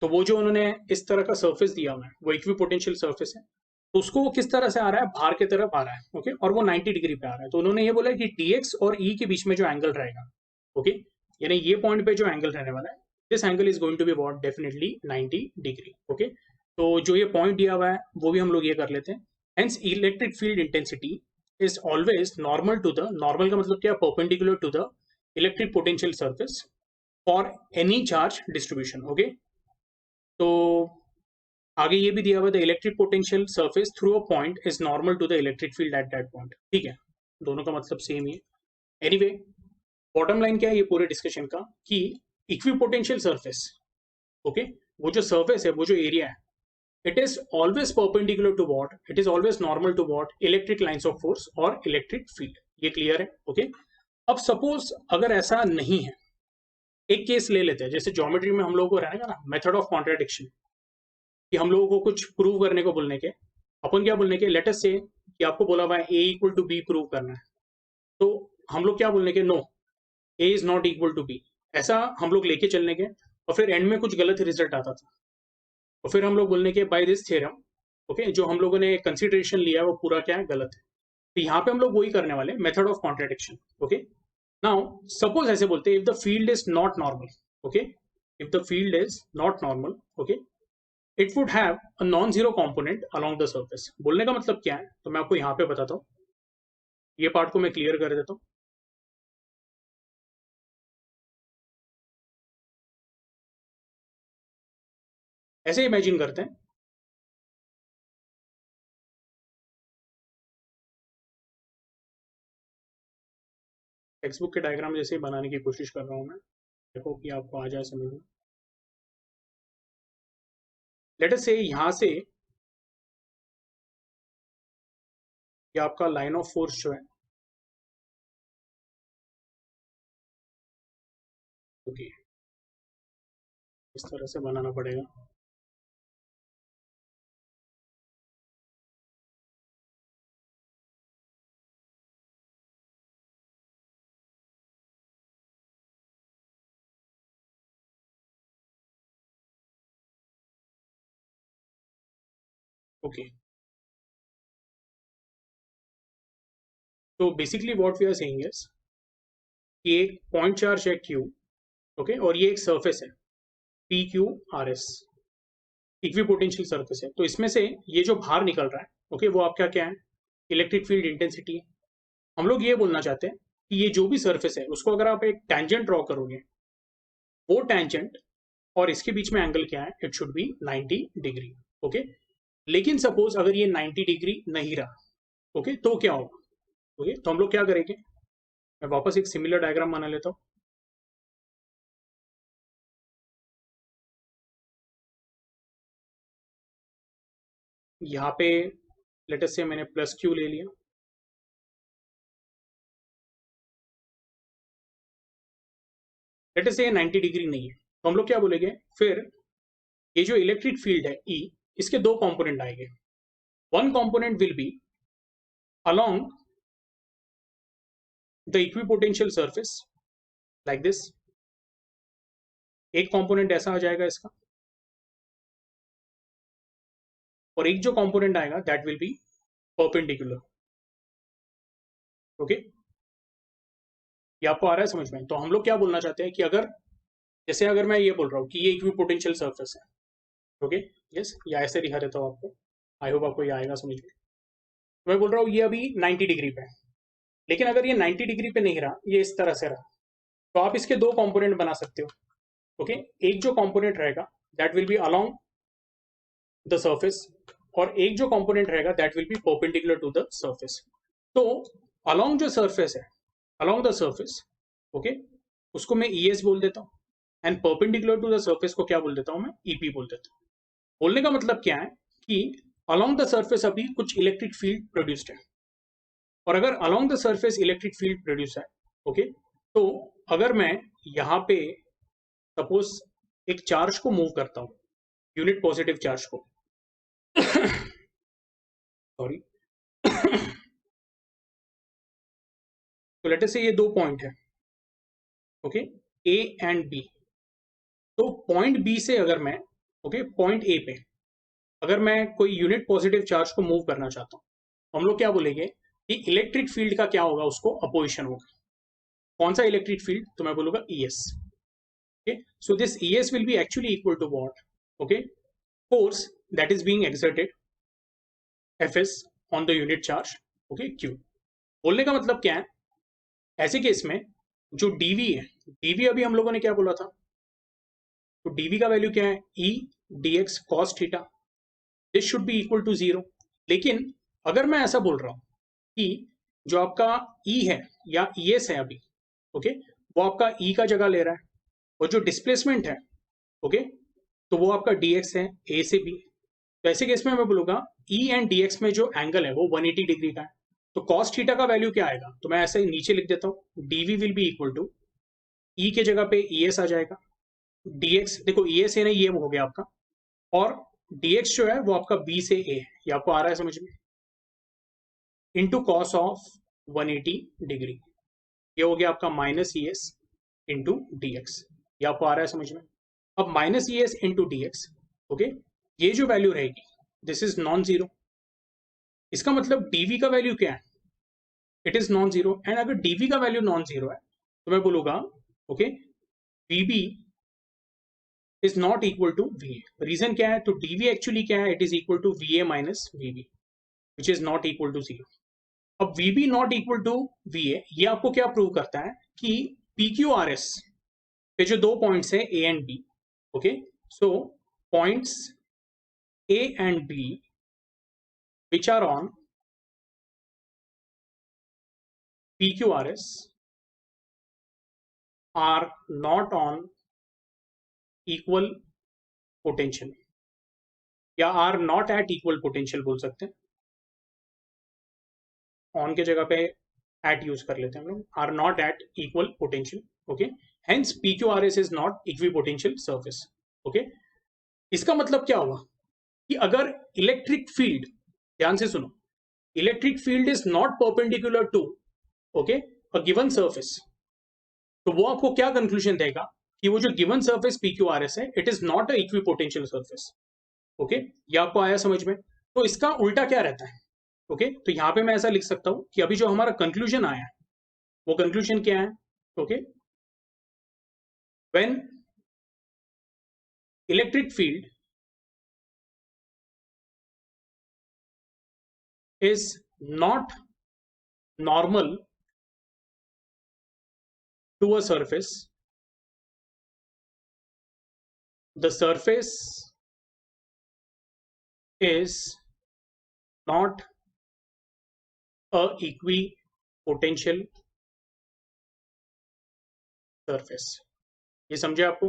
तो वो जो उन्होंने इस तरह का सरफेस दिया हुआ है वो इक्विपोटेंशियल सरफेस है, तो उसको वो किस तरह से आ रहा है, बाहर की तरफ आ रहा है, ओके, और वो 90 डिग्री पे आ रहा है। तो उन्होंने ये बोला कि dx और e के बीच में जो एंगल रहेगा, ओके, यानी ये पॉइंट पे जो एंगल रहने वाला है, this angle is going to be what definitely 90 degree, okay. तो जो ये पॉइंट दिया हुआ है वो भी हम लोग ये कर लेते हैं। Hence electric field intensity is always normal to the, normal का मतलब क्या, perpendicular to the electric potential surface for any charge distribution, okay. तो आगे ये भी दिया हुआ है, electric potential surface through a point is normal to the electric field at that point, ठीक है। दोनों का मतलब सेम ही है। एनीवे, बॉटम लाइन क्या है ये पूरे डिस्कशन का, कि इक्विपोटेंशियल सरफेस, ओके, वो जो सरफेस है, वो जो एरिया है, it is always perpendicular to what, it is always normal to what, electric lines of force और इलेक्ट्रिक फील्ड। ये क्लियर है, ओके। अब सपोज अगर ऐसा नहीं है, एक केस ले लेते हैं, जैसे ज्योमेट्री में हम लोगों को रहेगा ना मेथड ऑफ कॉन्ट्राडिक्शन, कि हम लोगों को कुछ प्रूव करने को बोलने के, अपन क्या बोलने के, लेट अस से कि आपको बोला हुआ है A equal to B prove करना है, तो हम लोग क्या बोलने के, no, A is not equal to B, ऐसा हम लोग लेके चलने के, और फिर एंड में कुछ गलत रिजल्ट आता था, और फिर हम लोग बोलने के बाय दिस थ्योरम, ओके, जो हम लोगों ने कंसिडरेशन लिया है वो पूरा क्या है, गलत है। तो यहाँ पे हम लोग वही करने वाले, method of contradiction, okay. Now suppose ऐसे बोलते हैं, if the field is not normal, okay, if the field is not normal, okay, it would have a non zero component along the surface. बोलने का मतलब क्या है, तो मैं आपको यहाँ पे बताता हूँ, ये पार्ट को मैं क्लियर कर देता हूँ। ऐसे इमेजिन करते हैं, टेक्स्ट बुक के डायग्राम जैसे बनाने की कोशिश कर रहा हूँ मैं, देखो कि आपको आ जाए समझ में। लेट अस से यहाँ से ये आपका लाइन ऑफ फोर्स जो है, ओके, इस तरह से बनाना पड़ेगा, ओके। तो basically what we are saying is कि एक पॉइंट चार्ज है क्यू, ओके, और ये एक सरफेस है P Q R S, equipotential surface है। तो इसमें से ये जो बाहर निकल रहा है, ओके, वो आपका क्या है, इलेक्ट्रिक फील्ड इंटेंसिटी। हम लोग ये बोलना चाहते हैं कि ये जो भी सरफेस है उसको अगर आप एक टेंजेंट ड्रॉ करोगे, वो टेंजेंट और इसके बीच में एंगल क्या है, it should be 90 degree, okay. लेकिन सपोज अगर ये 90 डिग्री नहीं रहा, ओके, तो क्या होगा, ओके, तो हम लोग क्या करेंगे, मैं वापस एक सिमिलर डायग्राम बना लेता हूँ। यहाँ पे लेटेस्ट से मैंने प्लस क्यू ले लिया, तो लेट अस से 90 डिग्री नहीं है, तो हम लोग क्या बोलेंगे फिर ये जो इलेक्ट्रिक फील्ड है E, इसके दो कंपोनेंट आएंगे. One component will be along the equipotential surface like this. एक कंपोनेंट ऐसा आ जाएगा इसका, और एक जो कंपोनेंट आएगा that will be perpendicular. Okay, ये आपको आ रहा है समझ में? तो हम लोग क्या बोलना चाहते हैं कि अगर जैसे अगर मैं ये बोल रहा हूँ कि ये इक्विपोटेंशियल सरफेस है, ओके, यस, या ऐसे दिखा देता हूँ आपको, आई होप आपको ये आएगा समझ में. मैं बोल रहा हूँ ये अभी 90 डिग्री पे है, लेकिन अगर ये 90 डिग्री पे नहीं रहा, ये इस तरह से रहा, तो आप इसके दो कंपोनेंट बना सकते हो. ओके, एक जो कंपोनेंट रहेगा that will be along the surface, और एक जो कंपोनेंट रहेगा that will be perpendicular to the surface. तो अलोंग जो सरफेस है, अलोंग द सरफेस, ओके, उसको मैं ES बोल देता हूँ, and perpendicular to the surface को क्या बोल देता हूँ मैं, EP बोल देता हूँ. बोलने का मतलब क्या है कि अलोंग द सरफेस अभी कुछ इलेक्ट्रिक फील्ड प्रोड्यूस्ड है, और अगर along the surface electric field produce है, ओके, तो अगर मैं यहाँ पे सपोज एक चार्ज को मूव करता हूँ, यूनिट पॉजिटिव चार्ज को, सॉरी, तो लेट अस से ये दो पॉइंट है, ओके, A एंड B. तो पॉइंट B से अगर मैं, ओके, पॉइंट A पे अगर मैं कोई यूनिट पॉजिटिव चार्ज को मूव करना चाहता हूँ, तो हम लोग क्या बोलेंगे कि इलेक्ट्रिक फील्ड का क्या होगा, उसको अपोजिशन होगा. कौन सा इलेक्ट्रिक फील्ड? तो मैं बोलूंगा ES. Okay, so this ES will be actually equal to what? Okay, force that is being exerted Fs on the unit charge, okay, Q. बोलने का मतलब क्या है, ऐसे केस में जो dV है, dV अभी हम लोगों ने क्या बोला था, तो dV का वैल्यू क्या है, E dx cos theta. This should be equal to 0. लेकिन अगर मैं ऐसा बोल रहा हूं कि जो आपका E है या ES है अभी, ओके, वो आपका E का जगह ले रहा है, और जो डिस्प्लेसमेंट है, ओके, तो वो आपका dx है A से B. तो ऐसे केस में मैं बोलूंगा E एंड dx में जो एंगल है वो 180 डिग्री का है. तो cos थीटा का वैल्यू क्या आएगा, तो मैं ऐसे नीचे लिख देता हूँ, dV will be equal to E के जगह पे ES आ जाएगा, dx, देखो ES है ना, ये हो गया आपका, और dx जो है वो आपका B से A है, ये आपको आ रहा है समझ में, इंटू कॉस ऑफ 180 डिग्री, ये हो गया आपका माइनस ES इंटू dx, ये आपको आ रहा है समझ में. अब minus ES into dx, okay, ये जो वैल्यू रहेगी दिस इज नॉन जीरो. इसका मतलब dV का वैल्यू क्या है, it is non zero. And अगर dV का वैल्यू नॉन जीरो है, तो मैं बोलूंगा okay, VB is not equal to VA. Reason क्या है, तो dV एक्चुअली क्या है, it is equal to VA minus VB which is not equal to 0. अब VB not equal to VA, ये आपको क्या प्रूव करता है कि PQRS पे जो दो पॉइंट्स है A and B, okay, so points A and B which are on PQRS are not on equal potential, या are not at equal potential बोल सकते हैं, ऑन के जगह पे एट यूज कर लेते हैं हम लोग, are not at equal potential. Okay, hence PQRS is not equipotential surface. Okay, इसका मतलब क्या होगा कि अगर इलेक्ट्रिक फील्ड, ध्यान से सुनो, electric field is not perpendicular to, okay, a given surface, तो वो आपको क्या कंक्लूजन देगा कि वो जो गिवन सरफेस PQRS है, it is not a equipotential surface. Okay, ये आपको आया समझ में? तो इसका उल्टा क्या रहता है, ओके, तो यहां पे मैं ऐसा लिख सकता हूं कि अभी जो हमारा कंक्लूजन आया है, वो कंक्लूजन क्या है, okay, when electric field is not normal to a surface, the surface is not a equipotential surface. ये समझे आपको?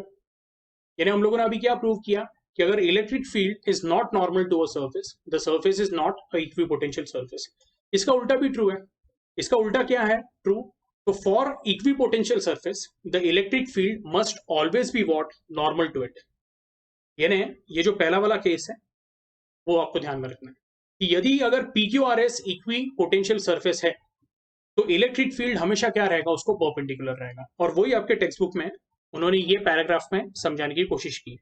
यानी हम लोगों ने अभी क्या प्रूव किया कि अगर electric field is not normal to a surface, the surface is not a equipotential surface. इसका उल्टा भी ट्रू है. इसका उल्टा क्या है, ट्रू, तो for equipotential surface the electric field must always be what normal to it. यानी ये जो पहला वाला केस है वो आपको ध्यान में रखना है कि यदि अगर PQRS इक्वी पोटेंशियल सरफेस है तो इलेक्ट्रिक फील्ड हमेशा क्या रहेगा, उसको परपेंडिकुलर रहेगा। और वही आपके टेक्स्ट बुक में उन्होंने ये पैराग्राफ में समझाने की कोशिश की।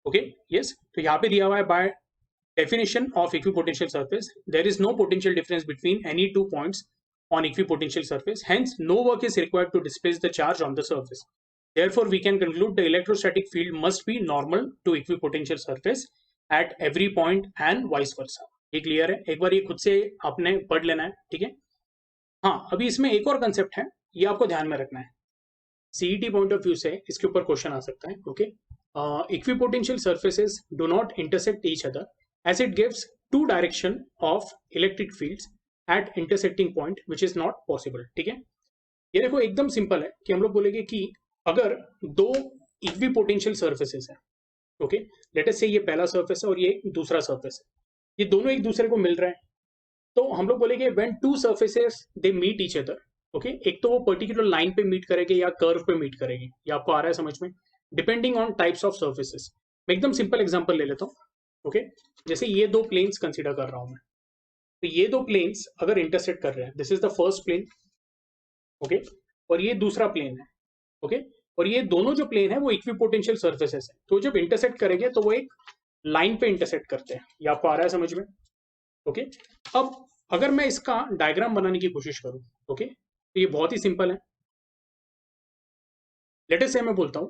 ओके यस, तो यहाँ पे दिया हुआ है by definition of equipotential surface there is no potential difference between any two points on equipotential surface, hence no work is required to displace the charge on the surface. Therefore we can conclude the electrostatic field must be normal to equipotential surface at every point and vice versa. ये clear है? एक बार ये खुद से आपने पढ़ लेना है, ठीक है। हाँ, अभी इसमें एक और कंसेप्ट है, ये आपको ध्यान में रखना है। सीईटी पॉइंट ऑफ व्यू से इसके ऊपर क्वेश्चन आ सकता है। Okay, equipotential surfaces do not intersect each other as it gives two direction of electric fields at intersecting point which is not possible. ठीक है, ये देखो एकदम सिंपल है कि हम लोग बोलेंगे कि अगर दो इक्विपोटेंशियल सर्फेसेस है, ओके, लेट अस से ये पहला सर्फेस है और ये दूसरा सर्फेस है, ये दोनों एक दूसरे को मिल रहे हैं, तो हम लोग बोलेंगे when two surfaces they meet each other. Okay, एक तो वो पर्टिकुलर लाइन पे मीट करेंगे या कर्व पे मीट करेंगे, ये आपको आ रहा है समझ में, depending on types of surfaces. मैं एकदम सिंपल एग्जांपल ले लेता हूँ। ओके, जैसे ये दो प्लेन्स कंसीडर कर रहा हूं मैं, तो ये दो प्लेन्स अगर इंटरसेक्ट कर रहे हैं, this is the first plane, okay, और ये दूसरा प्लेन है, ओके, और ये दोनों जो प्लेन है वो इक्विपोटेंशियल सर्फेसेस है, तो जब इंटरसेक्ट करेंगे तो वो एक लाइन पे इंटरसेक्ट करते हैं। ये आपको आ रहा है समझ में? ओके, अब अगर मैं इसका डायग्राम बनाने की कोशिश करूं, ओके, तो ये बहुत ही सिंपल है। लेट अस से मैं बोलता हूं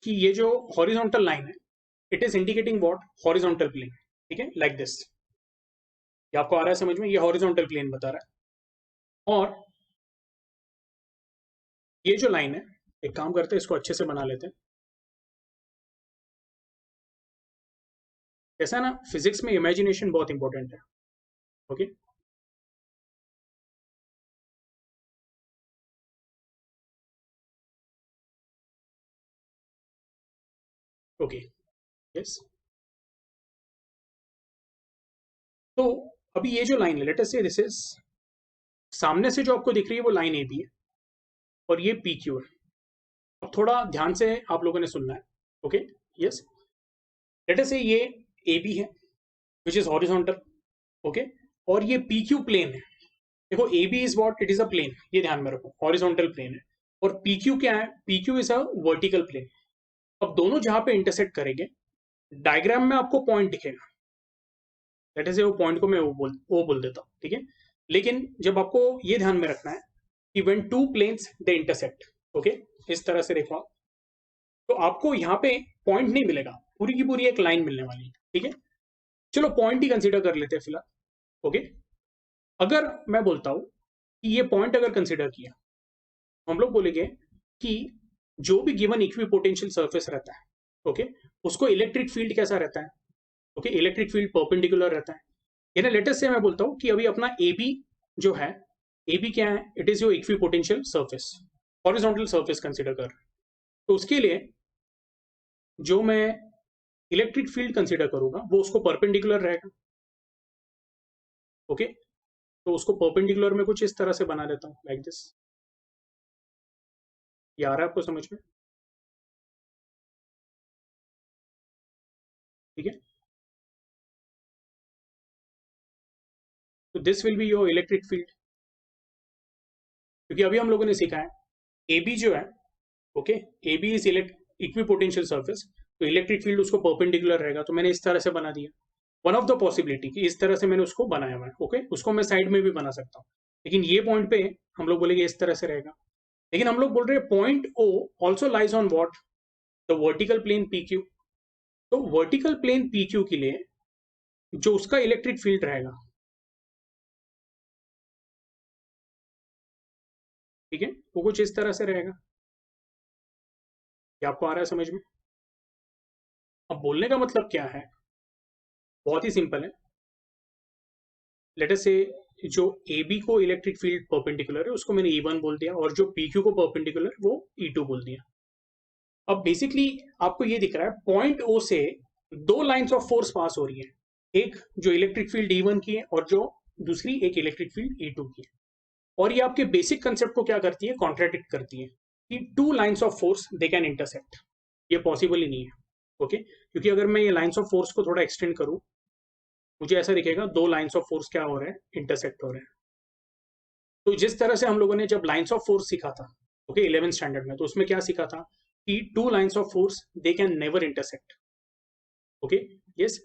कि ये जो हॉरिजॉन्टल लाइन है it is indicating what, horizontal plane. ठीक है, लाइक दिस, ये आपको आ रहा है समझ में, ये हॉरिजॉन्टल प्लेन बता रहा है। और ये जो लाइन है, एक काम करते हैं इसको अच्छे से बना लेते हैं। ऐसा ना, फिजिक्स में इमेजिनेशन बहुत इंपॉर्टेंट है। ओके, ओके यस, तो अभी ये जो लाइन है, लेट अस से दिस इज, सामने से जो आपको दिख रही है वो लाइन ए बी है और ये पी क्यू है। अब थोड़ा ध्यान से आप लोगों ने सुनना है। ओके यस, लेट अस से ये ए बी है विच इज हॉरिजॉन्टल, ओके, और ये पी क्यू प्लेन है। देखो A B is what, it is a plane, ये ध्यान में रखो, हॉरिजॉन्टल प्लेन है, और पी क्यू क्या है, P Q is a vertical plane. अब दोनों जहां पे इंटरसेक्ट करेंगे, डायग्राम में आपको पॉइंट दिखेगा, लेट अस से वो पॉइंट को मैं वो बोल देता हूँ, ठीक है। लेकिन जब आपको ये ध्यान में रखना है कि when two planes they intersect, okay, इस तरह से देखो आप, तो आपको यहाँ पे पॉइंट नहीं मिलेगा, पूरी की पूरी एक लाइन मिलने वाली है। ठीक है, चलो पॉइंट ही कंसीडर कर लेते हैं फिलहाल। ओके, अगर मैं बोलता हूँ कि ये पॉइंट अगर कंसीडर किया, हम लोग बोलेंगे कि जो भी गिवन इक्विपोटेंशियल सरफेस रहता है, ओके, उसको इलेक्ट्रिक फील्ड कैसा रहता है, ओके, इलेक्ट्रिक फील्ड परपेंडिकुलर रहता है। यानी लेटेस्ट से मैं बोलता हूँ कि अभी अपना ए बी जो है, ए बी क्या है, it is your equipotential surface, horizontal surface consider कर, तो उसके लिए जो मैं इलेक्ट्रिक फील्ड कंसीडर करूंगा वो उसको परपेंडिकुलर रहेगा। ओके, तो उसको परपेंडिकुलर में कुछ इस तरह से बना देता हूँ, लाइक दिस। ये आ रहा है आपको समझ में? ठीक है, तो this will be your electric field, क्योंकि अभी हम लोगों ने सीखा है ए बी जो है, okay, A B is equipotential surface, तो इलेक्ट्रिक फील्ड उसको परपेंडिकुलर रहेगा, तो मैंने इस तरह से बना दिया। वन ऑफ द पॉसिबिलिटी कि इस तरह से मैंने उसको बनाया हुआ है, ओके, उसको मैं साइड में भी बना सकता हूँ, लेकिन ये पॉइंट पे हम लोग बोलेंगे इस तरह से रहेगा। लेकिन हम लोग बोल रहे हैं point O also lies on what, the vertical plane P Q, तो वर्टिकल प्लेन पी क्यू के लिए जो उसका इलेक्ट्रिक फील्ड रहेगा, ठीक है, वो कुछ इस तरह से रहेगा। क्या आपको आ रहा है समझ में? अब बोलने का मतलब क्या है, बहुत ही सिंपल है। लेट अस से जो ए बी को इलेक्ट्रिक फील्ड परपेंडिकुलर है उसको मैंने E1 बोल दिया, और जो पी क्यू को परपेंडिकुलर वो E2 बोल दिया। अब बेसिकली आपको ये दिख रहा है पॉइंट ओ से दो लाइंस ऑफ फोर्स पास हो रही है, एक जो इलेक्ट्रिक फील्ड E1 की है और जो दूसरी एक इलेक्ट्रिक फील्ड E2 की है। और ये आपके बेसिक कंसेप्ट को क्या करती है, कॉन्ट्राडिक्ट करती है कि two lines of force they can intersect, ये पॉसिबल ही नहीं है। ओके, क्योंकि अगर मैं ये लाइंस ऑफ फोर्स को थोड़ा एक्सटेंड करूं, मुझे ऐसा दिखेगा दो लाइंस ऑफ फोर्स क्या हो रहे हैं, इंटरसेक्ट हो रहे हैं। तो जिस तरह से हम लोगों ने जब लाइंस ऑफ फोर्स सीखा था, ओके, 11th स्टैंडर्ड में, तो उसमें क्या सीखा था कि two lines of force they can never intersect. Okay, yes,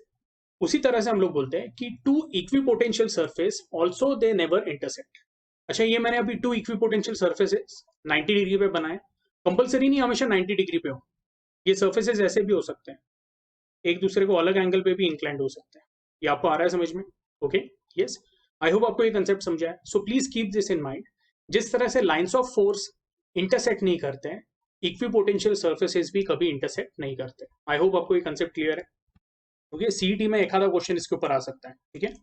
उसी तरह से हम लोग बोलते हैं कि two equipotential surface also they never intersect. अच्छा, ये मैंने अभी टू इक्विपोटेंशियल सरफेसेस 90 डिग्री पे बनाए, कंपलसरी नहीं हमेशा 90 डिग्री पे हो, ये सरफेसेस ऐसे भी हो सकते हैं, एक दूसरे को अलग एंगल पे भी इंक्लाइंड हो सकते हैं। ये आपको आ रहा है समझ में? ओके, यस, आई होप आपको ये कंसेप्ट समझा है। So please keep this in mind, जिस तरह से लाइंस ऑफ फोर्स इंटरसेक्ट नहीं करते हैं, इक्विपोटेंशियल सर्फेसेस भी कभी इंटरसेक्ट नहीं करते। आई होप आपको ये कंसेप्ट क्लियर है। ओके, सीईटी में एक आधा क्वेश्चन इसके ऊपर आ सकता है, ठीक है?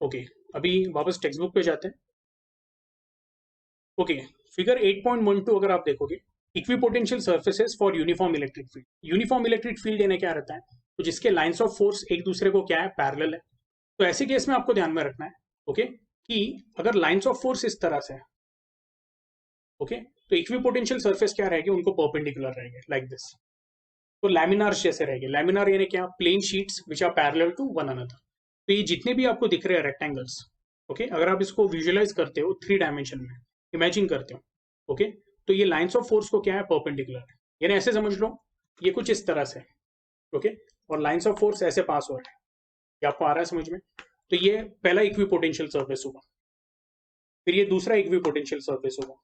ओके, अभी वापस टेक्स्ट बुक पे जाते हैं। ओके, फिगर 8.12 अगर आप देखोगे, equipotential surfaces for uniform electric field. Uniform electric field यानी क्या रहता है, तो जिसके लाइंस ऑफ फोर्स एक दूसरे को क्या है, पैरेलल है। तो ऐसे केस में आपको ध्यान में रखना है, ओके, कि अगर लाइंस ऑफ फोर्स इस तरह से है, ओके, तो इक्विपोटेंशियल सर्फेस क्या रहेगी, उनको परपेंडिकुलर रहेंगे, लाइक दिस। तो लैमिनार जैसे रहेंगे, लैमिनार यानी क्या, plane sheets which are parallel to one another. तो ये जितने भी आपको दिख रहे हैं रेक्टेंगल्स, ओके, अगर आप इसको विजुअलाइज करते हो 3 डायमेंशन में, इमेजिन करते हो, ओके, तो ये लाइंस ऑफ फोर्स को क्या है, परपेंडिकुलर है। यानी ऐसे समझ लो, ये कुछ इस तरह से, ओके, और लाइंस ऑफ फोर्स ऐसे पास हो रहे हैं, ये आपको आ रहा है समझ में? तो ये पहला इक्विपोटेंशियल सर्फेस होगा, फिर ये दूसरा इक्विपोटेंशियल सर्फेस होगा,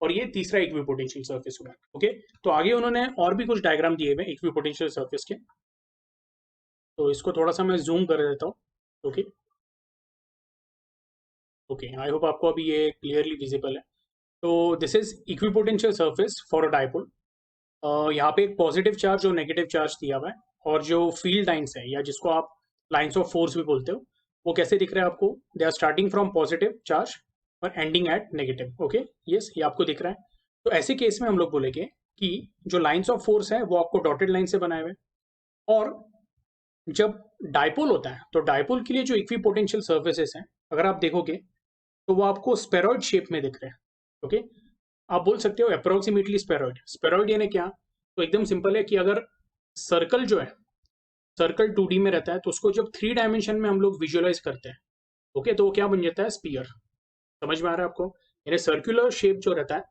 और ये तीसरा इक्विपोटेंशियल सर्फेस होगा। ओके, तो आगे उन्होंने और भी कुछ डायग्राम दिए हुए इक्विपोटेंशियल सर्फेस के, तो इसको थोड़ा सा मैं जूम कर देता हूँ। ओके, ओके, आई होप आपको अभी ये क्लियरली विजिबल है। तो this is equipotential surface for a dipole. यहाँ पे एक पॉजिटिव चार्ज और नेगेटिव चार्ज दिया हुआ है, और जो फील्ड लाइंस है, या जिसको आप लाइंस ऑफ फोर्स भी बोलते हो, वो कैसे दिख रहा है आपको, they are starting from positive charge और ending at negative. Okay, yes, ये आपको दिख रहा है। तो ऐसे केस में हम लोग बोलेंगे कि जो लाइंस ऑफ फोर्स है वो आपको डॉटेड लाइन से बनाए हुए, और जब डाइपोल होता है तो डाइपोल के लिए जो इक्विपोटेंशियल सर्फेसेस हैं, अगर आप देखोगे तो वो आपको स्पेरॉइड शेप में दिख रहे हैं। ओके, आप बोल सकते हो अप्रोक्सीमेटली स्पेरॉइड। स्पेरॉइड यानी क्या, तो एकदम सिंपल है कि अगर सर्कल जो है, सर्कल 2D में रहता है, तो उसको जब 3 डायमेंशन में हम लोग विजुअलाइज करते हैं, ओके, तो वो क्या बन जाता है, स्पीयर। समझ में आ रहा है आपको? यानी सर्कुलर शेप जो रहता है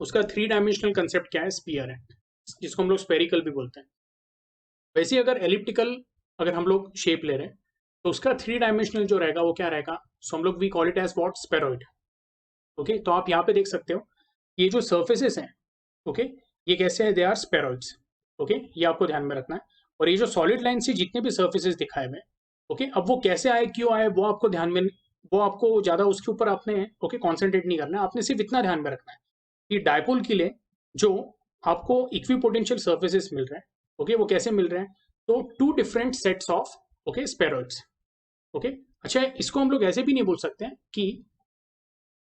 उसका 3 डायमेंशनल कंसेप्ट क्या है, स्पीयर है, जिसको हम लोग स्पेरिकल भी बोलते हैं। वैसे अगर एलिप्टिकल अगर हम लोग शेप ले रहे हैं, तो उसका 3 डायमेंशनल जो रहेगा वो क्या रहेगा, सो हम लोग we call it as what, spheroid. Okay, तो आप यहाँ पे देख सकते हो ये जो सर्फेसेस हैं, ओके, ये कैसे है, दे आर स्पेरॉइड्स। ओके, ये आपको ध्यान में रखना है। और ये जो सॉलिड लाइन से जितने भी सर्फेसेस दिखाए हुए, ओके, अब वो कैसे आए, क्यों आए, वो आपको ध्यान में, वो आपको ज्यादा उसके ऊपर आपने ओके कॉन्सेंट्रेट नहीं करना है, आपने सिर्फ इतना ध्यान में रखना है कि डायपोल के लिए जो आपको इक्विपोटेंशियल सर्फेसेस मिल रहे हैं, ओके, वो कैसे मिल रहे हैं, तो 2 different sets of okay spheroids. Okay, अच्छा, इसको हम लोग ऐसे भी नहीं बोल सकते हैं कि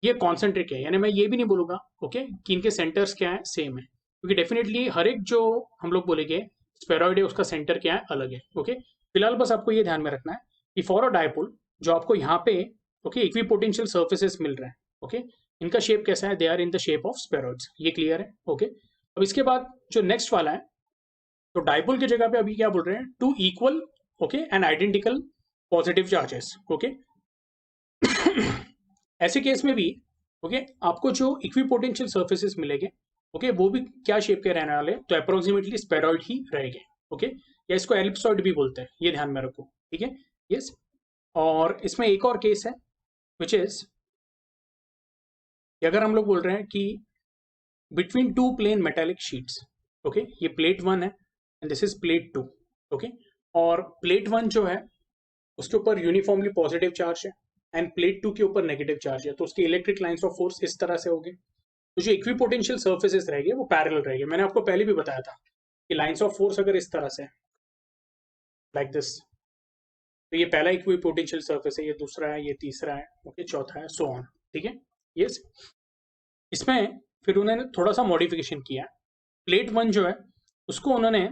ये कॉन्सेंट्रिक है, यानी मैं ये भी नहीं बोलूंगा ओके कि इनके सेंटर्स क्या है, सेम है, क्योंकि डेफिनेटली हर एक जो हम लोग बोलेंगे स्पेरॉइड है उसका सेंटर क्या है, अलग है। ओके, फिलहाल बस आपको ये ध्यान में रखना है कि फॉर अ डायपोल जो आपको यहाँ पे ओके इक्विपोटेंशियल सर्फेसेस मिल रहे हैं, ओके, इनका शेप कैसा है, they are in the shape of spheroids. ये क्लियर है? ओके, अब इसके बाद जो नेक्स्ट वाला है, तो डायपोल की जगह पे अभी क्या बोल रहे हैं, two equal okay and identical positive charges. Okay, ऐसे केस में भी ओके आपको जो इक्विपोटेंशियल सर्फेसेस मिलेंगे, ओके, वो भी क्या शेप के रहने वाले, तो अप्रोक्सीमेटली स्पेरॉइड ही रहेंगे। ओके, या इसको एलिप्सॉइड भी बोलते हैं, ये ध्यान में रखो, ठीक है? यस, और इसमें एक और केस है विच इज, अगर हम लोग बोल रहे हैं कि between 2 plane metallic sheets, okay, ये प्लेट 1 है and this is plate 2। Okay, और प्लेट 1 जो है उसके ऊपर यूनिफॉर्मली पॉजिटिव चार्ज है एंड प्लेट 2 के ऊपर नेगेटिव चार्ज है, तो उसकी इलेक्ट्रिक लाइंस ऑफ फोर्स इस तरह से होगी। तो जो इक्विपोटेंशियल सर्फेसेस रहेंगे वो पैरेलल रहेंगे। मैंने आपको पहले भी बताया था कि लाइंस ऑफ फोर्स अगर इस तरह से लाइक दिस, तो ये पहला इक्विपोटेंशियल सर्फेस है, ये दूसरा है, ये तीसरा है, ओके, चौथा है, सो ऑन, ठीक है? यस, इसमें फिर उन्होंने थोड़ा सा मॉडिफिकेशन किया। प्लेट 1 जो है उसको उन्होंने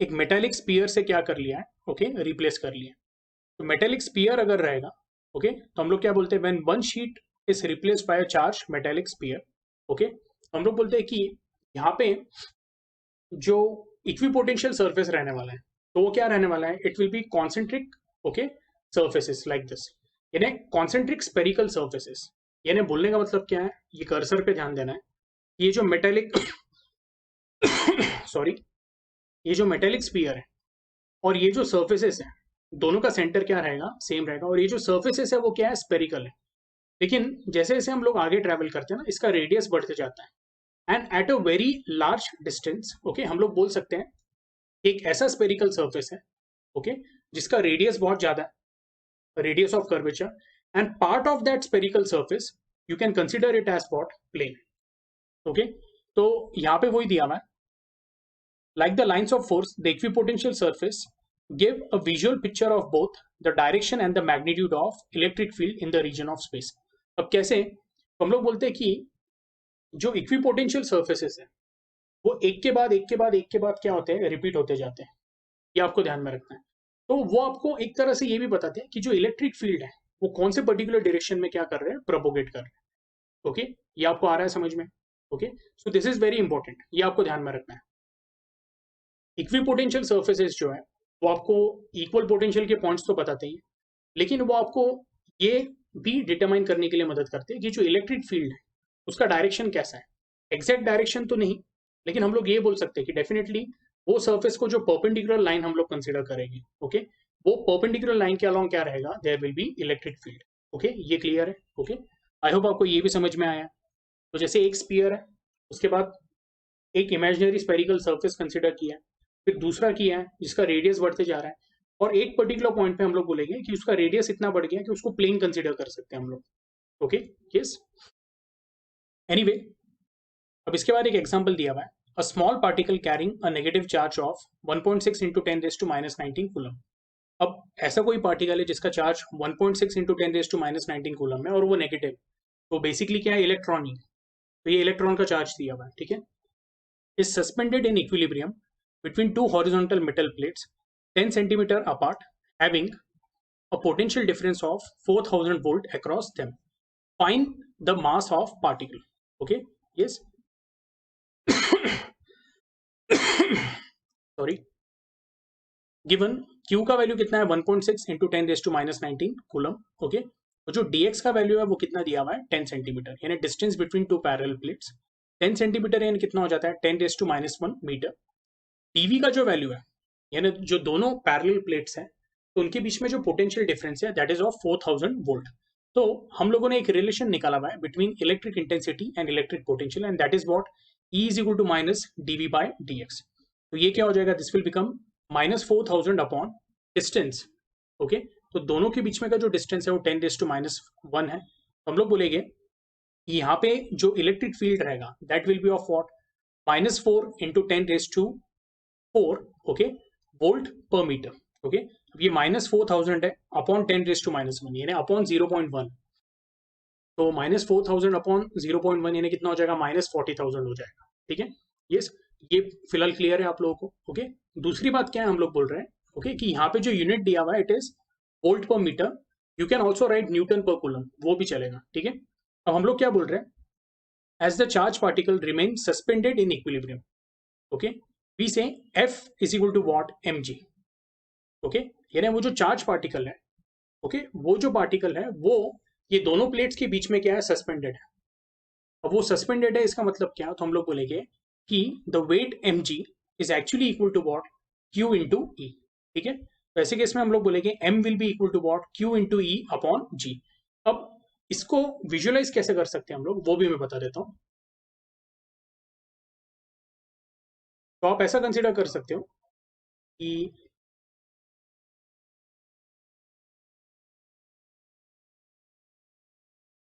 एक मेटेलिक स्पीयर से क्या कर लिया है, ओके, रिप्लेस कर लिया। तो मेटेलिक स्पीयर अगर रहेगा, ओके तो हम लोग क्या बोलते हैं, when one sheet is replaced by a charge metallic sphere, okay तो हम लोग बोलते हैं कि यहाँ पे जो इक्विपोटेंशियल सरफेस रहने वाला है, तो वो क्या रहने वाला है, it will B concentric, okay surfaces like this, यानी कॉन्सेंट्रिक स्पेरिकल सर्फेसेस। यानी बोलने का मतलब क्या है, ये कर्सर पे ध्यान देना है, ये जो मेटेलिक सॉरी ये जो मेटेलिक स्फीयर है और ये जो सर्फेसेस है, दोनों का सेंटर क्या रहेगा, सेम रहेगा, और ये जो सर्फेसेस है वो क्या है, स्पेरिकल है। लेकिन जैसे जैसे हम लोग आगे ट्रैवल करते हैं ना, इसका रेडियस बढ़ते जाता है, and at a very large distance, okay हम लोग बोल सकते हैं एक ऐसा स्पेरिकल सर्फेस है, ओके जिसका रेडियस बहुत ज्यादा है, radius of curvature, and part of that spherical surface you can consider it as what, plane. Okay तो यहाँ पे वही दिया हुआ है, like the lines of force, the equipotential surface give a visual picture of both the direction and the magnitude of electric field in the region of space। अब कैसे, हम लोग बोलते हैं कि जो इक्विपोटेंशियल सर्फेसेस है वो एक के बाद एक के बाद एक के बाद क्या होते हैं, रिपीट होते जाते हैं, ये आपको ध्यान में रखना है। तो वो आपको एक तरह से ये भी बताते हैं कि जो इलेक्ट्रिक फील्ड है वो कौन से पर्टिकुलर डायरेक्शन में क्या कर रहे हैं, प्रोपोगेट कर रहे हैं। ओके ये आपको आ रहा है समझ में। Okay so this is very important, ये आपको ध्यान में रखना है। इक्विपोटेंशियल सर्फेसेस जो है वो आपको इक्वल पोटेंशियल के पॉइंट्स तो बताते ही, लेकिन वो आपको ये भी डिटरमाइन करने के लिए मदद करते हैं कि जो इलेक्ट्रिक फील्ड है उसका डायरेक्शन कैसा है। एग्जैक्ट डायरेक्शन तो नहीं, लेकिन हम लोग ये बोल सकते हैं कि डेफिनेटली वो सर्फेस को जो परपेंडिकुलर लाइन हम लोग कंसिडर करेंगे, ओके वो परपेंडिकुलर लाइन के अलोंग क्या रहेगा, there will be electric field. Okay ये क्लियर है। ओके आई होप आपको ये भी समझ में आया। तो जैसे एक स्फीयर है, उसके बाद एक इमेजिनरी स्पेरिकल सर्फेस कंसिडर किया, फिर दूसरा किया है जिसका रेडियस बढ़ते जा रहा है, और एक पर्टिकुलर पॉइंट पे हम लोग बोलेंगे कि उसका रेडियस इतना बढ़ गया कि उसको प्लेन कंसिडर कर सकते हैं हम लोग। ओके यस एनीवे अब इसके बाद एक एग्जांपल दिया हुआ है, a small particle carrying a negative charge of 1.6 into 10⁻⁻19 coulomb. अब ऐसा कोई पार्टिकल है जिसका चार्ज 1.6 इंटू 10⁻⁻19 कूलम है और वो नेगेटिव, तो बेसिकली क्या है, इलेक्ट्रॉन ही। तो ये इलेक्ट्रॉन का चार्ज दिया हुआ है, ठीक है। Is suspended in equilibrium between two horizontal metal plates 10 centimeter apart having a potential difference of 4000 volt across them. Find the mass of particle. Okay yes sorry given q का value कितना है 1.6 into 10⁻⁻19 coulomb. Okay तो जो dx का value है वो कितना दिया हुआ है 10 सेंटीमीटर, यानी distance between two parallel plates 10 centimetre, यानी कितना हो जाता है 10⁻⁻1 मीटर। dv का जो वैल्यू है, यानी जो दोनों पैरेलल प्लेट्स हैं तो उनके बीच में जो पोटेंशियल डिफरेंस है दैट इज ऑफ 4000 वोल्ट। तो हम लोगों ने एक रिलेशन निकाला हुआ है between electric intensity and electric potential, and that is what E is equal to minus dv by dx। तो ये क्या हो जाएगा, this will become -4000 upon distance. Okay तो दोनों के बीच में का जो डिस्टेंस है वो 10⁻⁻1 है। तो हम लोग बोलेंगे यहाँ पे जो इलेक्ट्रिक फील्ड रहेगा that will B of what -4 into 10⁻4 okay volt per metre. Okay अब ये -4000 है अपॉन 10⁻⁻1 यानी अपॉन 0.1, तो -4000 अपॉन 0.1 यानी कितना हो जाएगा, -40,000 हो जाएगा। ठीक है यस ये फिलहाल क्लियर है आप लोगों को। ओके दूसरी बात क्या है, हम लोग बोल रहे हैं ओके कि यहाँ पे जो यूनिट दिया हुआ है it is volt per metre, you can also write newton per coulomb, वो भी चलेगा। ठीक है अब हम लोग क्या बोल रहे हैं, as the charge particle remain suspended in equilibrium, okay we say F is equal to what mg। Okay यानी वो जो चार्ज पार्टिकल है, ओके वो जो पार्टिकल है वो ये दोनों प्लेट्स के बीच में क्या है, सस्पेंडेड है। अब वो सस्पेंडेड है इसका मतलब क्या, तो हम लोग बोलेंगे कि the weight mg is actually equal to what q into E. ठीक है तो ऐसे केस में हम लोग बोलेंगे m will be equal to what q into E upon g। अब इसको विजुअलाइज कैसे कर सकते हैं हम लोग, वो भी मैं बता देता हूँ। तो आप ऐसा कंसिडर कर सकते हो कि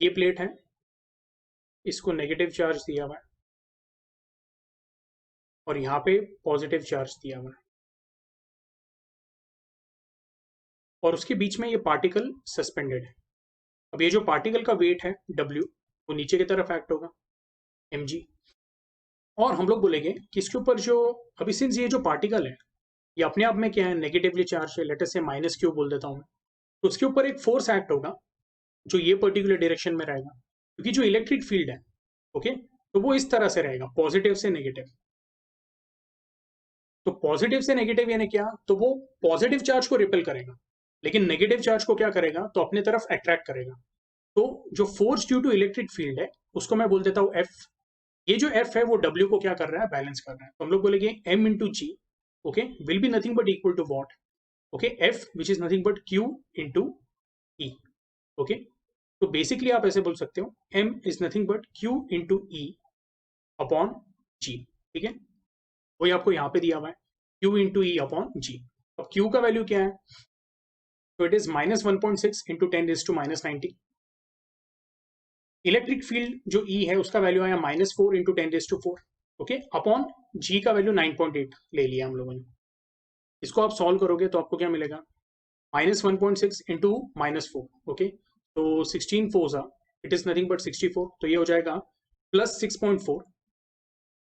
ये प्लेट है, इसको नेगेटिव चार्ज दिया हुआ है और यहाँ पे पॉजिटिव चार्ज दिया हुआ है, और उसके बीच में ये पार्टिकल सस्पेंडेड है। अब ये जो पार्टिकल का वेट है W वो नीचे की तरफ एक्ट होगा mg, और हम लोग बोलेंगे कि इसके ऊपर जो अभी सिंस ये जो पार्टिकल है ये अपने आप में क्या है, नेगेटिवली चार्ज है, लेटर से -q बोल देता हूँ मैं, तो उसके ऊपर एक फोर्स एक्ट होगा जो ये पर्टिकुलर डायरेक्शन में रहेगा, क्योंकि जो इलेक्ट्रिक फील्ड है ओके, तो वो इस तरह से रहेगा, पॉजिटिव से नेगेटिव। तो पॉजिटिव से नेगेटिव यानी क्या, तो वो पॉजिटिव चार्ज को रिपेल करेगा, लेकिन नेगेटिव चार्ज को क्या करेगा, तो अपने तरफ अट्रैक्ट करेगा। तो जो force due to electric field है उसको मैं बोल देता हूँ एफ। ये जो एफ है वो डब्ल्यू को क्या कर रहा है, बैलेंस कर रहा है। तो हम लोग बोलेंगे M into G okay will be nothing but equal to what, okay F which is nothing but Q into E okay. तो बेसिकली आप ऐसे बोल सकते हो M is nothing but Q into E upon G, ठीक है। वही आपको यहाँ पे दिया हुआ है Q into E upon G. अब क्यू का वैल्यू क्या है, तो it is -1.6 into 10⁻⁻90। Electric field जो ई है उसका वैल्यू आया -4 इंटू 10⁻4 ओके अपॉन जी का वैल्यू 9.8 ले लिया हम लोगों ने। इसको आप सॉल्व करोगे तो आपको क्या मिलेगा, -1.6 इंटू -4 ओके, तो 16 4 इट इज नथिंग बट 64, तो ये हो जाएगा +6.4।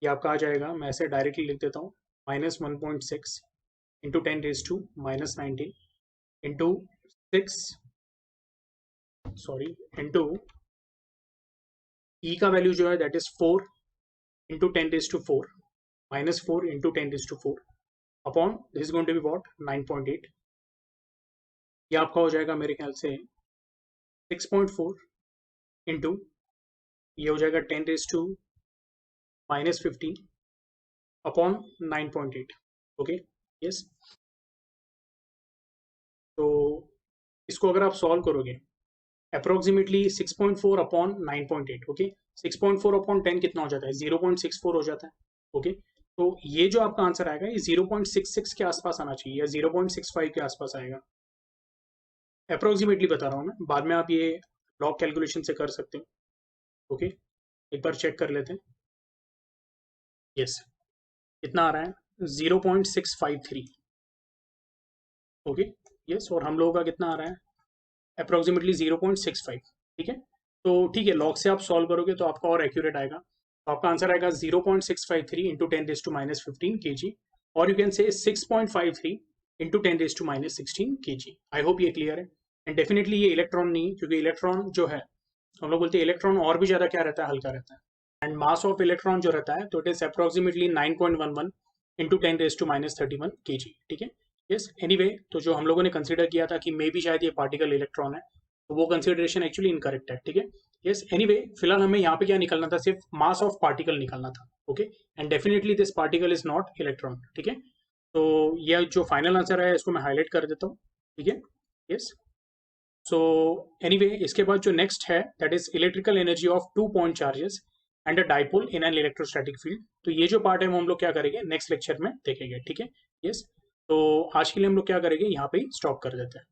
ये आपका आ जाएगा, मैं ऐसे डायरेक्टली लिख देता हूँ, -1.6 into 10⁻⁻90 into 6 sorry into E का वैल्यू जो है that is 4 into 10⁻4 -4 into 10⁻4 upon this is going to be what 9.8। ये आपका हो जाएगा मेरे ख्याल से 6.4 इंटू ये हो जाएगा 10⁻⁻15 अपॉन 9.8 ओके यस। तो इसको अगर आप सॉल्व करोगे अप्रोक्सीमेटली 6.4 अपॉन 9.8 ओके, 6.4 अपॉन 10 कितना हो जाता है, 0.64 हो जाता है ओके। तो ये जो आपका आंसर आएगा ये 0.66 के आसपास आना चाहिए या 0.65 के आसपास आएगा, अप्रोक्सीमेटली बता रहा हूँ मैं, बाद में आप ये लॉग कैलकुलेशन से कर सकते हो ओके। एक बार चेक कर लेते हैं, यस कितना आ रहा है 0.653 ओके यस, और हम लोगों का कितना आ रहा है अप्रोक्सीमेटली 0.65, ठीक है। तो ठीक है, लॉग से आप सॉल्व करोगे तो आपका और एक्यूरेट आएगा, तो आपका आंसर आएगा 0.653 इंटू 10⁻15 kg, और यू कैन से 6.53 इंटू 10⁻16 kg। आई होप ये क्लियर है। एंड डेफिनेटली ये इलेक्ट्रॉन नहीं, क्योंकि इलेक्ट्रॉन जो है हम लोग बोलते हैं इलेक्ट्रॉन और भी ज़्यादा क्या रहता है, हल्का रहता है। एंड मास ऑफ इलेक्ट्रॉन जो रहता है तो it is approximately 9.11 into 10⁻31 kg, ठीक है यस। एनीवे, तो जो हम लोगों ने कंसीडर किया था कि मे बी शायद ये पार्टिकल इलेक्ट्रॉन है, तो वो कंसीडरेशन एक्चुअली इनकरेक्ट है, ठीक है यस। एनीवे, फिलहाल हमें यहाँ पे क्या निकलना था, सिर्फ मास ऑफ पार्टिकल निकालना था okay, and definitely this particle is not electron, ठीक है। तो यह जो फाइनल आंसर है इसको मैं हाईलाइट कर देता हूँ, ठीक है यस। सो एनीवे, इसके बाद जो नेक्स्ट है that is electrical energy of 2 point charges and a dipole in an electrostatic field. तो ये जो पार्ट है वो हम लोग क्या करेंगे नेक्स्ट लेक्चर में देखेंगे, ठीक है यस। तो आज के लिए हम लोग क्या करेंगे, यहाँ पे ही स्टॉप कर देते हैं।